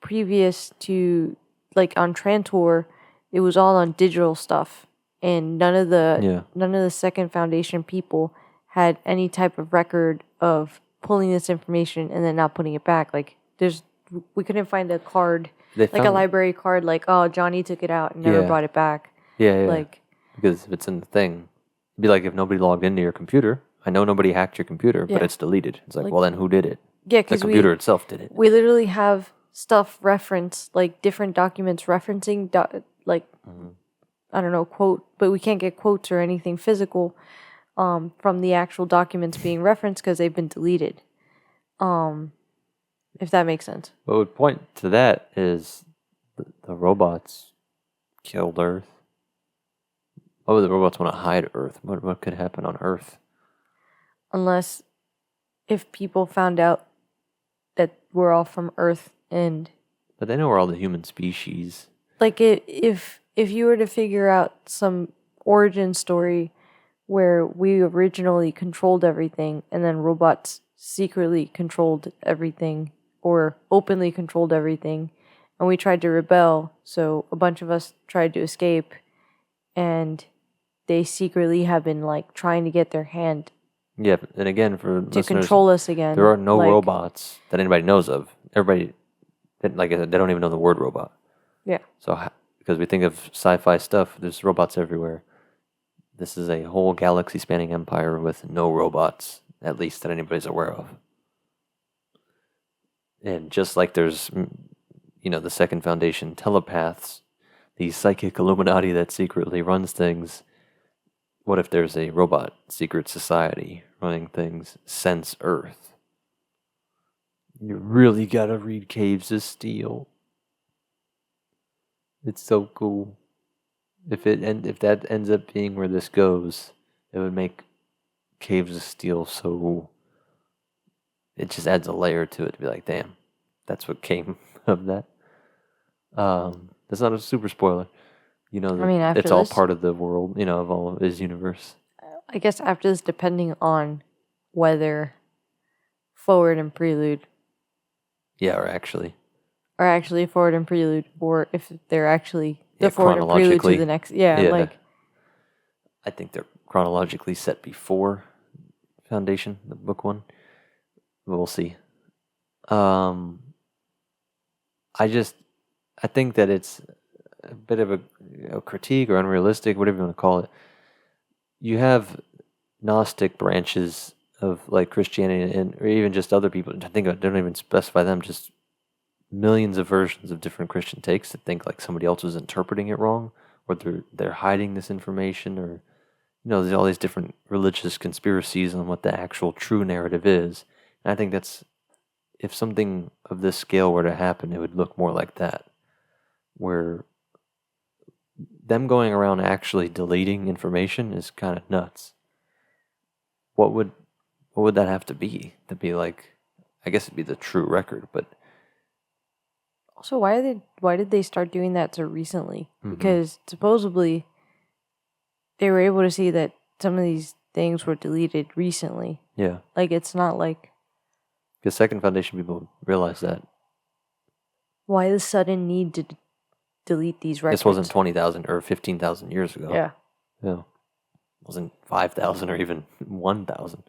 previous to, like, on Trantor, it was all on digital stuff, and none of the Second Foundation people had any type of record of pulling this information and then not putting it back. Like, we couldn't find a card, like a library card, like, oh, Johnny took it out and never brought it back. Yeah. Like, because if it's in the thing, it'd be like if nobody logged into your computer. I know nobody hacked your computer, but it's deleted. It's like, well, then who did it? Yeah, the computer itself did it. We literally have stuff referenced, like different documents referencing, I don't know, quote, but we can't get quotes or anything physical from the actual documents being referenced because they've been deleted. If that makes sense. What would point to that is the robots killed Earth. Why would the robots want to hide Earth? What could happen on Earth? Unless if people found out that we're all from Earth and... But they know we're all the human species. Like, if you were to figure out some origin story where we originally controlled everything and then robots secretly controlled everything or openly controlled everything and we tried to rebel, so a bunch of us tried to escape and they secretly have been, like, trying to get their hand... Yeah, and again, for to listeners, control us again. There are no robots that anybody knows of. Everybody, like I said, they don't even know the word robot. Yeah. So, because we think of sci-fi stuff, there's robots everywhere. This is a whole galaxy-spanning empire with no robots, at least that anybody's aware of. And just like there's, the Second Foundation telepaths, the psychic Illuminati that secretly runs things, what if there's a robot secret society running things since Earth? You really gotta read Caves of Steel. It's so cool. If that ends up being where this goes, it would make Caves of Steel so... It just adds a layer to it to be like, damn, that's what came of that. That's not a super spoiler. It's all part of the world, of all of his universe. I guess after this, depending on whether Forward and Prelude... Yeah, or actually Forward and Prelude, or if they're actually the Forward and Prelude to the next... Yeah, I think they're chronologically set before Foundation, the book one. But we'll see. I think that it's a bit of a critique or unrealistic, whatever you want to call it. You have Gnostic branches of, like, Christianity or even just other people. I think I don't even specify them, just millions of versions of different Christian takes that think like somebody else was interpreting it wrong, or they're hiding this information, or there's all these different religious conspiracies on what the actual true narrative is. And I think that's, if something of this scale were to happen, it would look more like that, where them going around actually deleting information is kind of nuts. What would that have to be like? I guess it'd be the true record, but also, why did they start doing that so recently? Mm-hmm. Because supposedly they were able to see that some of these things were deleted recently. Yeah, like, it's not like... Because Second Foundation people realize that. Why the sudden need to delete these records? This wasn't 20,000 or 15,000 years ago. Yeah. It wasn't 5,000 or even 1,000.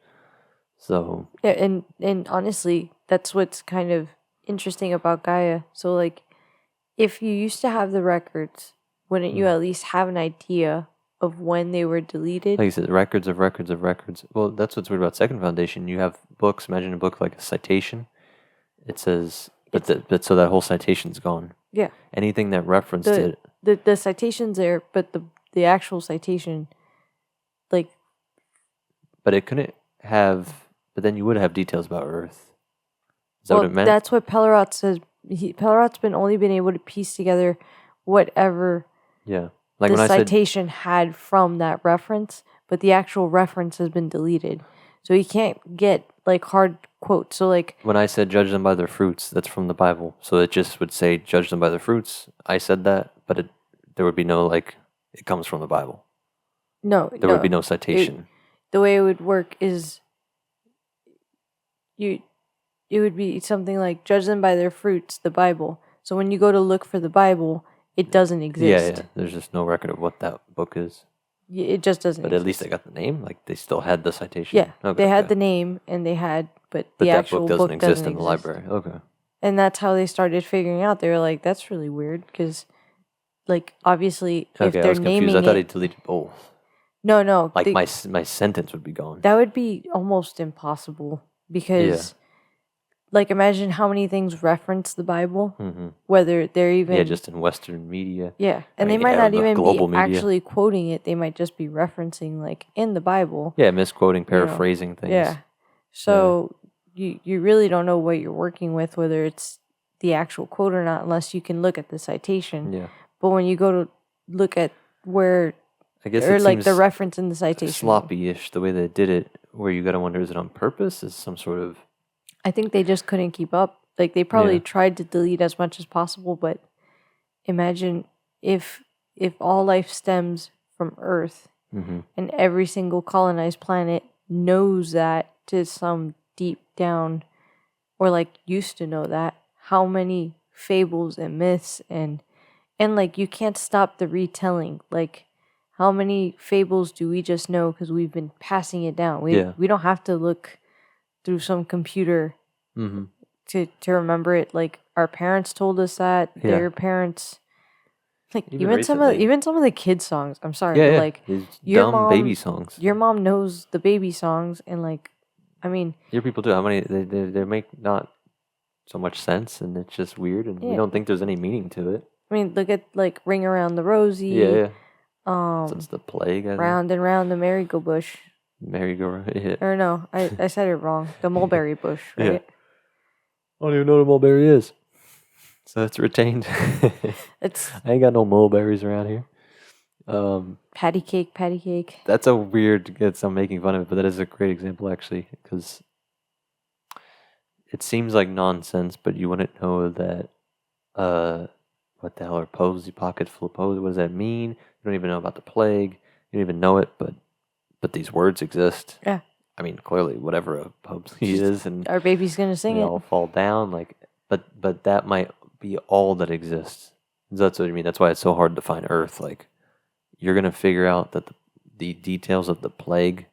So... Yeah, and honestly, that's what's kind of interesting about Gaia. So, like, if you used to have the records, wouldn't you at least have an idea of when they were deleted? Like you said, records of records of records. Well, that's what's weird about Second Foundation. You have books. Imagine a book like a citation. It says, but so that whole citation's gone. Yeah. Anything that referenced it. The citation's there, but the actual citation, like... But it couldn't have... But then you would have details about Earth. Is that what it meant? That's what Pellerot says. Pellerot's only been able to piece together whatever Yeah. Like the when I said, citation had from that reference, but the actual reference has been deleted. So he can't get like hard quotes. So like when I said judge them by their fruits, that's from the Bible. So it just would say judge them by their fruits. I said that, but there would be no like it comes from the Bible. There would be no citation. The way it would work is it would be something like judge them by their fruits, the Bible. So when you go to look for the Bible, it doesn't exist. Yeah. There's just no record of what that book is. It just doesn't But exist. at least they got the name. Like they still had the citation. Yeah, Okay, they had the name and they had, but the that actual book doesn't exist in the library. Okay. And that's how they started figuring out. They were like, that's really weird because, like, obviously, if Okay, I they're was confused. naming I thought he it, deleted both. no, Like my sentence would be gone. that would be almost impossible because, like, imagine how many things reference the Bible, whether they're even just in Western media. Yeah, and they might not even be actually quoting it. They might just be referencing like in the Bible. Yeah, misquoting, paraphrasing things. Yeah, so you really don't know what you're working with, whether it's the actual quote or not, unless you can look at the citation. Yeah. But when you go to look at where, I guess or it like seems the reference in the citation, sloppy-ish the way they did it, where you got to wonder, is it on purpose? Is some sort of... I think they just couldn't keep up. Like they probably tried to delete as much as possible, but imagine if all life stems from Earth and every single colonized planet knows that to some deep down, or like used to know that, how many fables and myths and like you can't stop the retelling. Like how many fables do we just know because we've been passing it down? We don't have to look through some computer to remember it. Like our parents told us that, their parents, like even some of the kids songs. I'm sorry, but like your dumb baby songs. Your mom knows the baby songs, and like, I mean, your people do. How many they make not so much sense, and it's just weird, and we don't think there's any meaning to it. I mean, look at like Ring Around the Rosie. Yeah. So it's the plague. Round and round the merry-go-bush. Merry-go-round. Yeah. Or no, I said it wrong. The mulberry bush, right? Yeah. I don't even know what a mulberry is. So it's retained. I ain't got no mulberries around here. Patty cake. That's a weird. I'm making fun of it, but that is a great example actually, because it seems like nonsense, but you wouldn't know that. What the hell are posy pockets full of posy? What does that mean? You don't even know about the plague. You don't even know it, but these words exist. Yeah. I mean, clearly, whatever a posy is, and our baby's gonna sing it. All fall down, like, but that might be all that exists. That's what I mean. That's why it's so hard to find Earth. Like, you're gonna figure out that the details of the plague,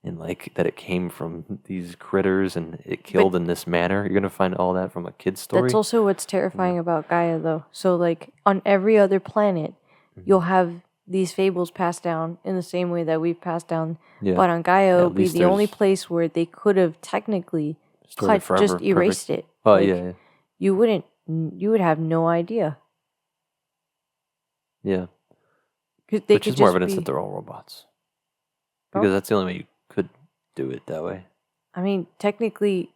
and like that it came from these critters and it killed in this manner. You're gonna find all that from a kid's story. That's also what's terrifying about Gaia, though. So, like on every other planet, you'll have these fables passed down in the same way that we've passed down. Yeah. But on Gaia, it would be the only place where they could have technically just erased it. Oh, like, yeah. You would have no idea. Yeah. Which is more evidence that they're all robots. Because that's the only way you could do it that way. I mean, technically,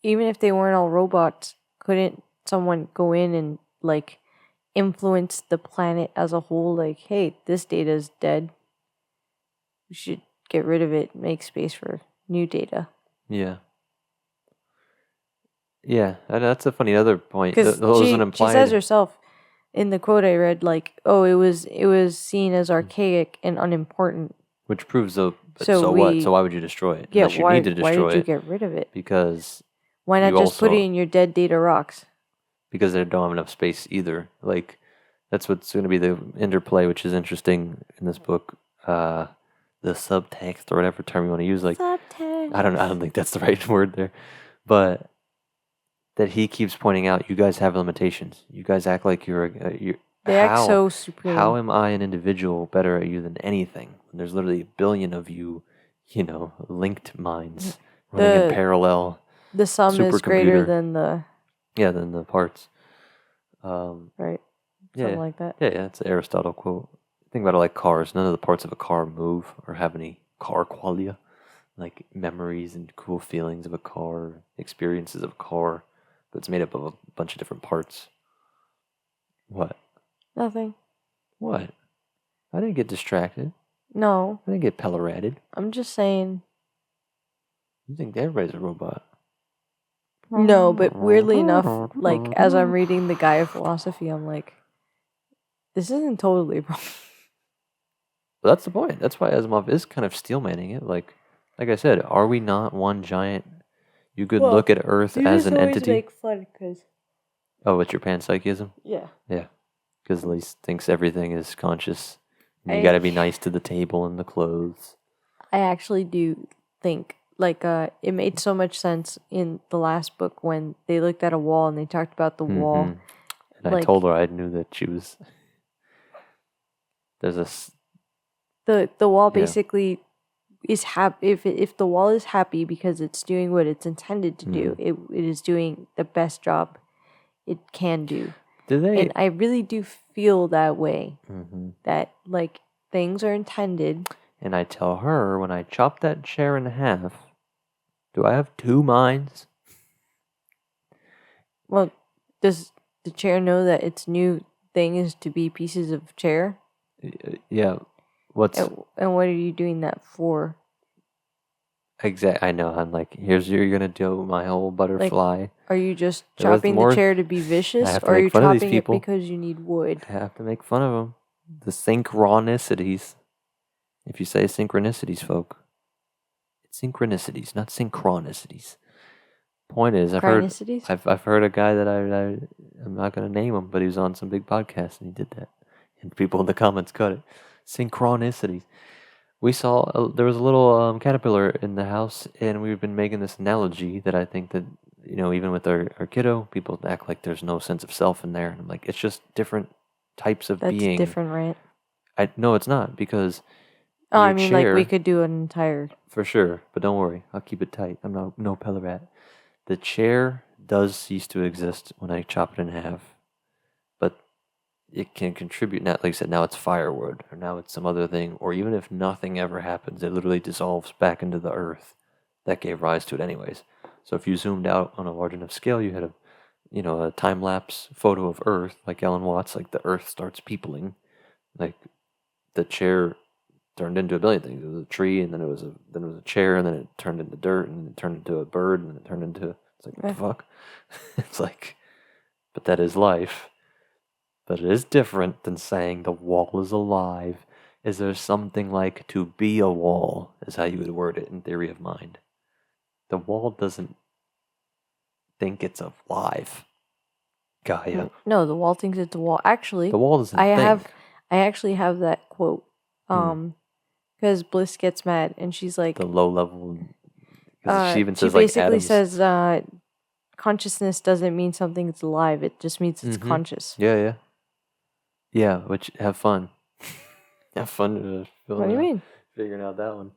even if they weren't all robots, couldn't someone go in and, like, influence the planet as a whole? Like, hey, this data is dead. We should get rid of it, make space for new data. Yeah. Yeah, that's a funny other point. Because she says herself in the quote I read, like, oh, it was seen as archaic and unimportant. Which proves, though, so what? So why would you destroy it? Yeah, why did you get rid of it? Because why not just put it in your dead data rocks? Because they don't have enough space either. Like, that's what's going to be the interplay, which is interesting in this book. The subtext, or whatever term you want to use. Like, subtext. I don't think that's the right word there. But that he keeps pointing out, you guys have limitations. You guys act like they act so supreme. How am I an individual better at you than anything? There's literally 1 billion of you, linked minds running in parallel. The sum is greater than the... Yeah, than the parts. Right. Something like that. Yeah, it's an Aristotle quote. Think about it like cars. None of the parts of a car move or have any car qualia. like memories and cool feelings of a car, experiences of a car, but it's made up of a bunch of different parts. What? Nothing. What? I didn't get distracted. No. I didn't get pelleratted. I'm just saying. You think everybody's a robot? No, but weirdly enough, like as I'm reading the Gaia philosophy, I'm like, this isn't totally wrong. Well, that's the point. That's why Asimov is kind of steelmanning it. Like I said, are we not one giant? You could look at Earth as an entity. Make fun because. Oh, it's your panpsychism? Yeah. Yeah. Because Elise thinks everything is conscious. And you got to be nice to the table and the clothes. I actually do think, like, it made so much sense in the last book when they looked at a wall and they talked about the wall. And I told her I knew that she was. There's a. The wall basically is happy. If the wall is happy because it's doing what it's intended to do, it is doing the best job it can do. And I really do feel that way. That like things are intended. And I tell her when I chop that chair in half, do I have two minds? Well, does the chair know that its new thing is to be pieces of chair? Yeah. And what are you doing that for? Exactly. I know. I'm like, you're gonna do my whole butterfly. Like, are you just chopping the chair to be vicious, or are you chopping it because you need wood? I have to make fun of them. The synchronicities. If you say synchronicities, folk, it's synchronicities, not synchronicities. Point is, I've heard a guy that I'm not gonna name him, but he was on some big podcast and he did that, and people in the comments cut it. Synchronicities. We saw there was a little caterpillar in the house, and we've been making this analogy that I think that, you know, even with our kiddo, people act like there's no sense of self in there. And I'm like, it's just different types of being. That's different, right? No, it's not, because. Oh, I mean, like we could do an entire. For sure, but don't worry, I'll keep it tight. I'm no pellerat. The chair does cease to exist when I chop it in half, but it can contribute. Now, like I said, now it's firewood, or now it's some other thing, or even if nothing ever happens, it literally dissolves back into the earth that gave rise to it, anyways. So if you zoomed out on a large enough scale, you had a time lapse photo of Earth, like Alan Watts, like the Earth starts peopling, like the chair turned into a billion things. It was a tree, and then it was a chair, and then it turned into dirt, and it turned into a bird, and then it turned into. It's like, what the fuck? It's like, but that is life. But it is different than saying the wall is alive. Is there something like to be a wall, is how you would word it in theory of mind. The wall doesn't think it's alive. Gaia. No, the wall thinks it's a wall. Actually, the wall doesn't think. I actually have that quote. Because Bliss gets mad and she's like, the low level. She basically says consciousness doesn't mean something is alive. It just means it's conscious. Yeah. Which have fun. Have fun. What do you mean? Figuring out that one.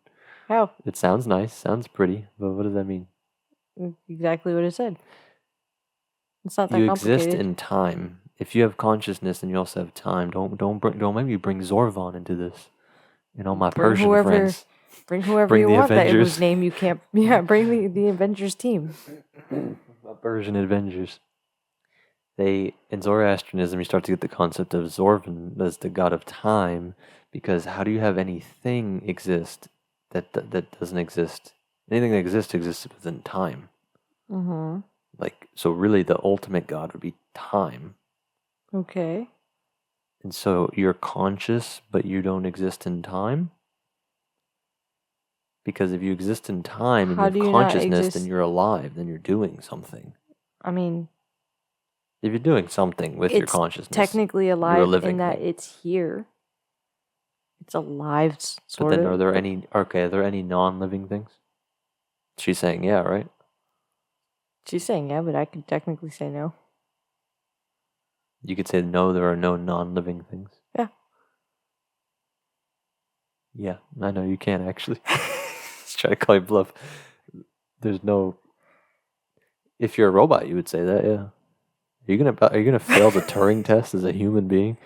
How? It sounds nice. Sounds pretty. But what does that mean? Exactly what it said. It's not that complicated. You exist in time. If you have consciousness and you also have time, don't maybe bring Zorvan into this. You know, my Persian friends. Bring whoever you want. That whose name you can't. Yeah, bring the Avengers team. My Persian Avengers. In Zoroastrianism, you start to get the concept of Zorvan as the god of time, because how do you have anything exist that doesn't exist? Anything that exists within time. Mm-hmm. Like, so really the ultimate god would be time. Okay. And so you're conscious, but you don't exist in time? Because if you exist in time and you have consciousness, then you're alive, then you're doing something. I mean, if you're doing something with your consciousness, technically alive in that it's here. It's alive, sort of. But then are there any non-living things? She's saying yeah, right? She's saying yeah, but I could technically say no. You could say no, there are no non-living things. Yeah. Yeah, I know you can actually. Let's try to call you bluff. There's no. If you're a robot, you would say that, yeah. Are you gonna fail the Turing test as a human being?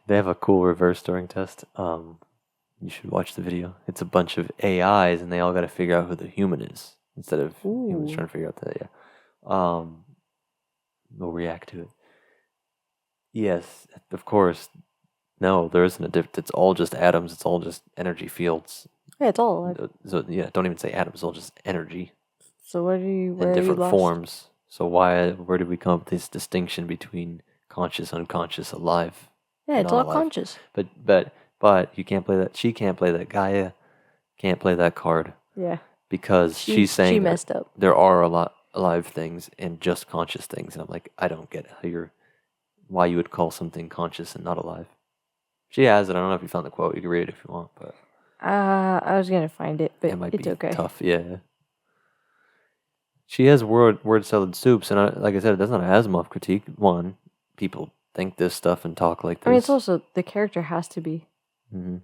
They have a cool reverse Turing test. You should watch the video. It's a bunch of AIs, and they all got to figure out who the human is instead of humans Ooh. trying to figure out that. Yeah. They'll react to it. Yes, of course. No, there isn't a difference. It's all just atoms. It's all just energy fields. Yeah, it's all alive. So yeah, don't even say atoms. It's all just energy So where in are you different lost? forms. So where did we come up with this distinction between conscious, unconscious, alive? Yeah, it's all non-alive? conscious. But you can't play that. She can't play that. Gaia can't play that card Yeah. because she's saying she that messed up. there are a lot alive things and just conscious things, and I'm like, I don't get why you would call something conscious and not alive. She has it. I don't know if you found the quote. You can read it if you want, but I was gonna find it, but it might it's be okay. tough. Yeah. She has word salad soups, and like I said, that's not an Asimov critique. One, people think this stuff and talk like this. I mean, it's also the character has to be. Mm-hmm.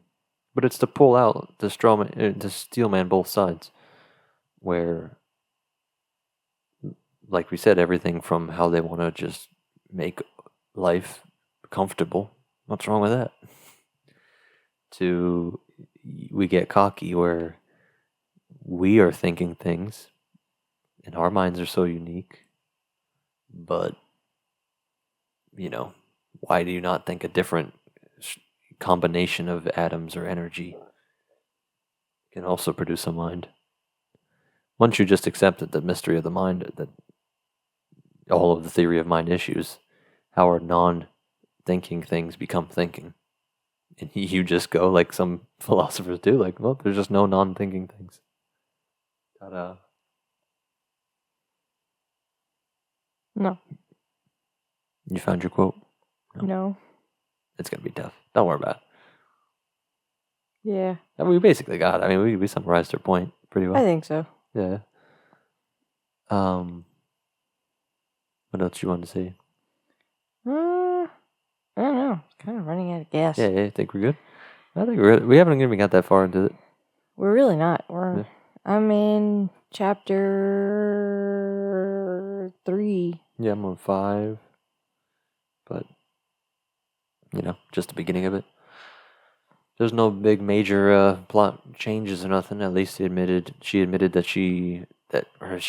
But it's to pull out the steel man both sides, where, like we said, everything from how they want to just make life comfortable. What's wrong with that? To we get cocky where we are thinking things and our minds are so unique, but why do you not think a different combination of atoms or energy can also produce a mind? Once you just accept that the mystery of the mind, that all of the theory of mind issues, how our non-thinking things become thinking. And you just go like some philosophers do, like, well, there's just no non-thinking things. Ta-da. No. You found your quote? No. It's going to be tough. Don't worry about it. Yeah. I mean, we basically got it. I mean, we summarized her point pretty well. I think so. Yeah. What else you want to say? I don't know. It's kind of running out of gas. Yeah, I think we're good. I think we're good. We haven't even got that far into it. We're really not. Yeah. I'm in chapter 3. Yeah, I'm on 5. But, just the beginning of it. There's no big major plot changes or nothing. At least she admitted that she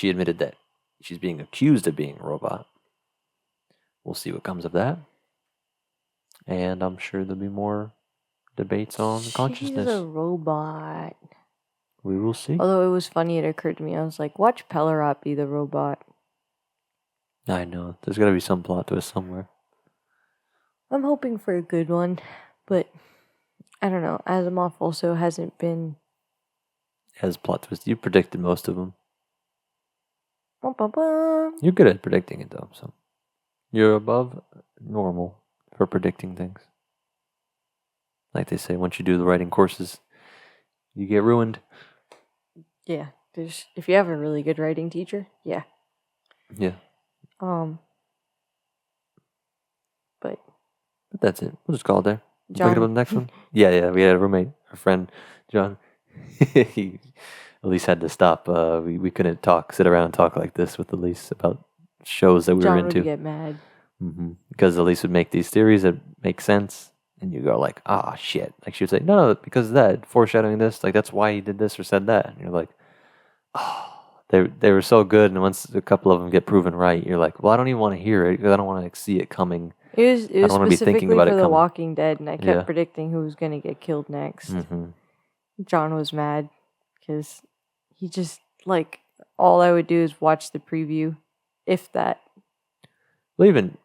admitted that she's being accused of being a robot. We'll see what comes of that. And I'm sure there'll be more debates on consciousness. She's a robot. We will see. Although it was funny, it occurred to me. I was like, watch Pellerot be the robot. I know. There's got to be some plot twist somewhere. I'm hoping for a good one, but I don't know. Asimov also hasn't been... Has plot twist. You predicted most of them. Ba-ba-ba. You're good at predicting it, though. So you're above normal for predicting things. Like they say, once you do the writing courses, you get ruined. Yeah. If you have a really good writing teacher, yeah. Yeah. But that's it. We'll just call it there. John. Pick it up on the next one. Yeah. We had a roommate, a friend, John. He Elise had to stop. We couldn't sit around and talk like this with Elise about shows that we John were into. would get mad. Because Elise would make these theories that make sense, and you go like, ah, shit. Like she would say, no, because of that, foreshadowing this, like that's why he did this or said that. And you're like, oh, they were so good, and once a couple of them get proven right, you're like, well, I don't even want to hear it because I don't want to see it coming. It was wanna be thinking specifically about for it The coming. Walking Dead, and I kept Yeah. predicting who was going to get killed next. John was mad because he just, like, all I would do is watch the preview, if that. Well, even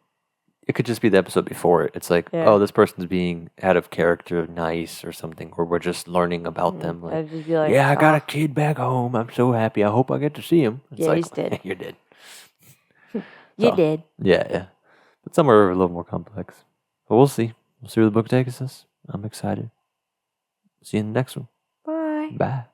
it could just be the episode before it. It's like, Yeah. oh, this person's being out of character, nice or something, or we're just learning about them. Like, I'd just be like, yeah, I got "Ah, a kid back home. I'm so happy. I hope I get to see him. It's Yeah, like, he's dead. You're dead. You So, did. Yeah. But some are a little more complex. But we'll see. We'll see where the book takes us. I'm excited. See you in the next one. Bye. Bye.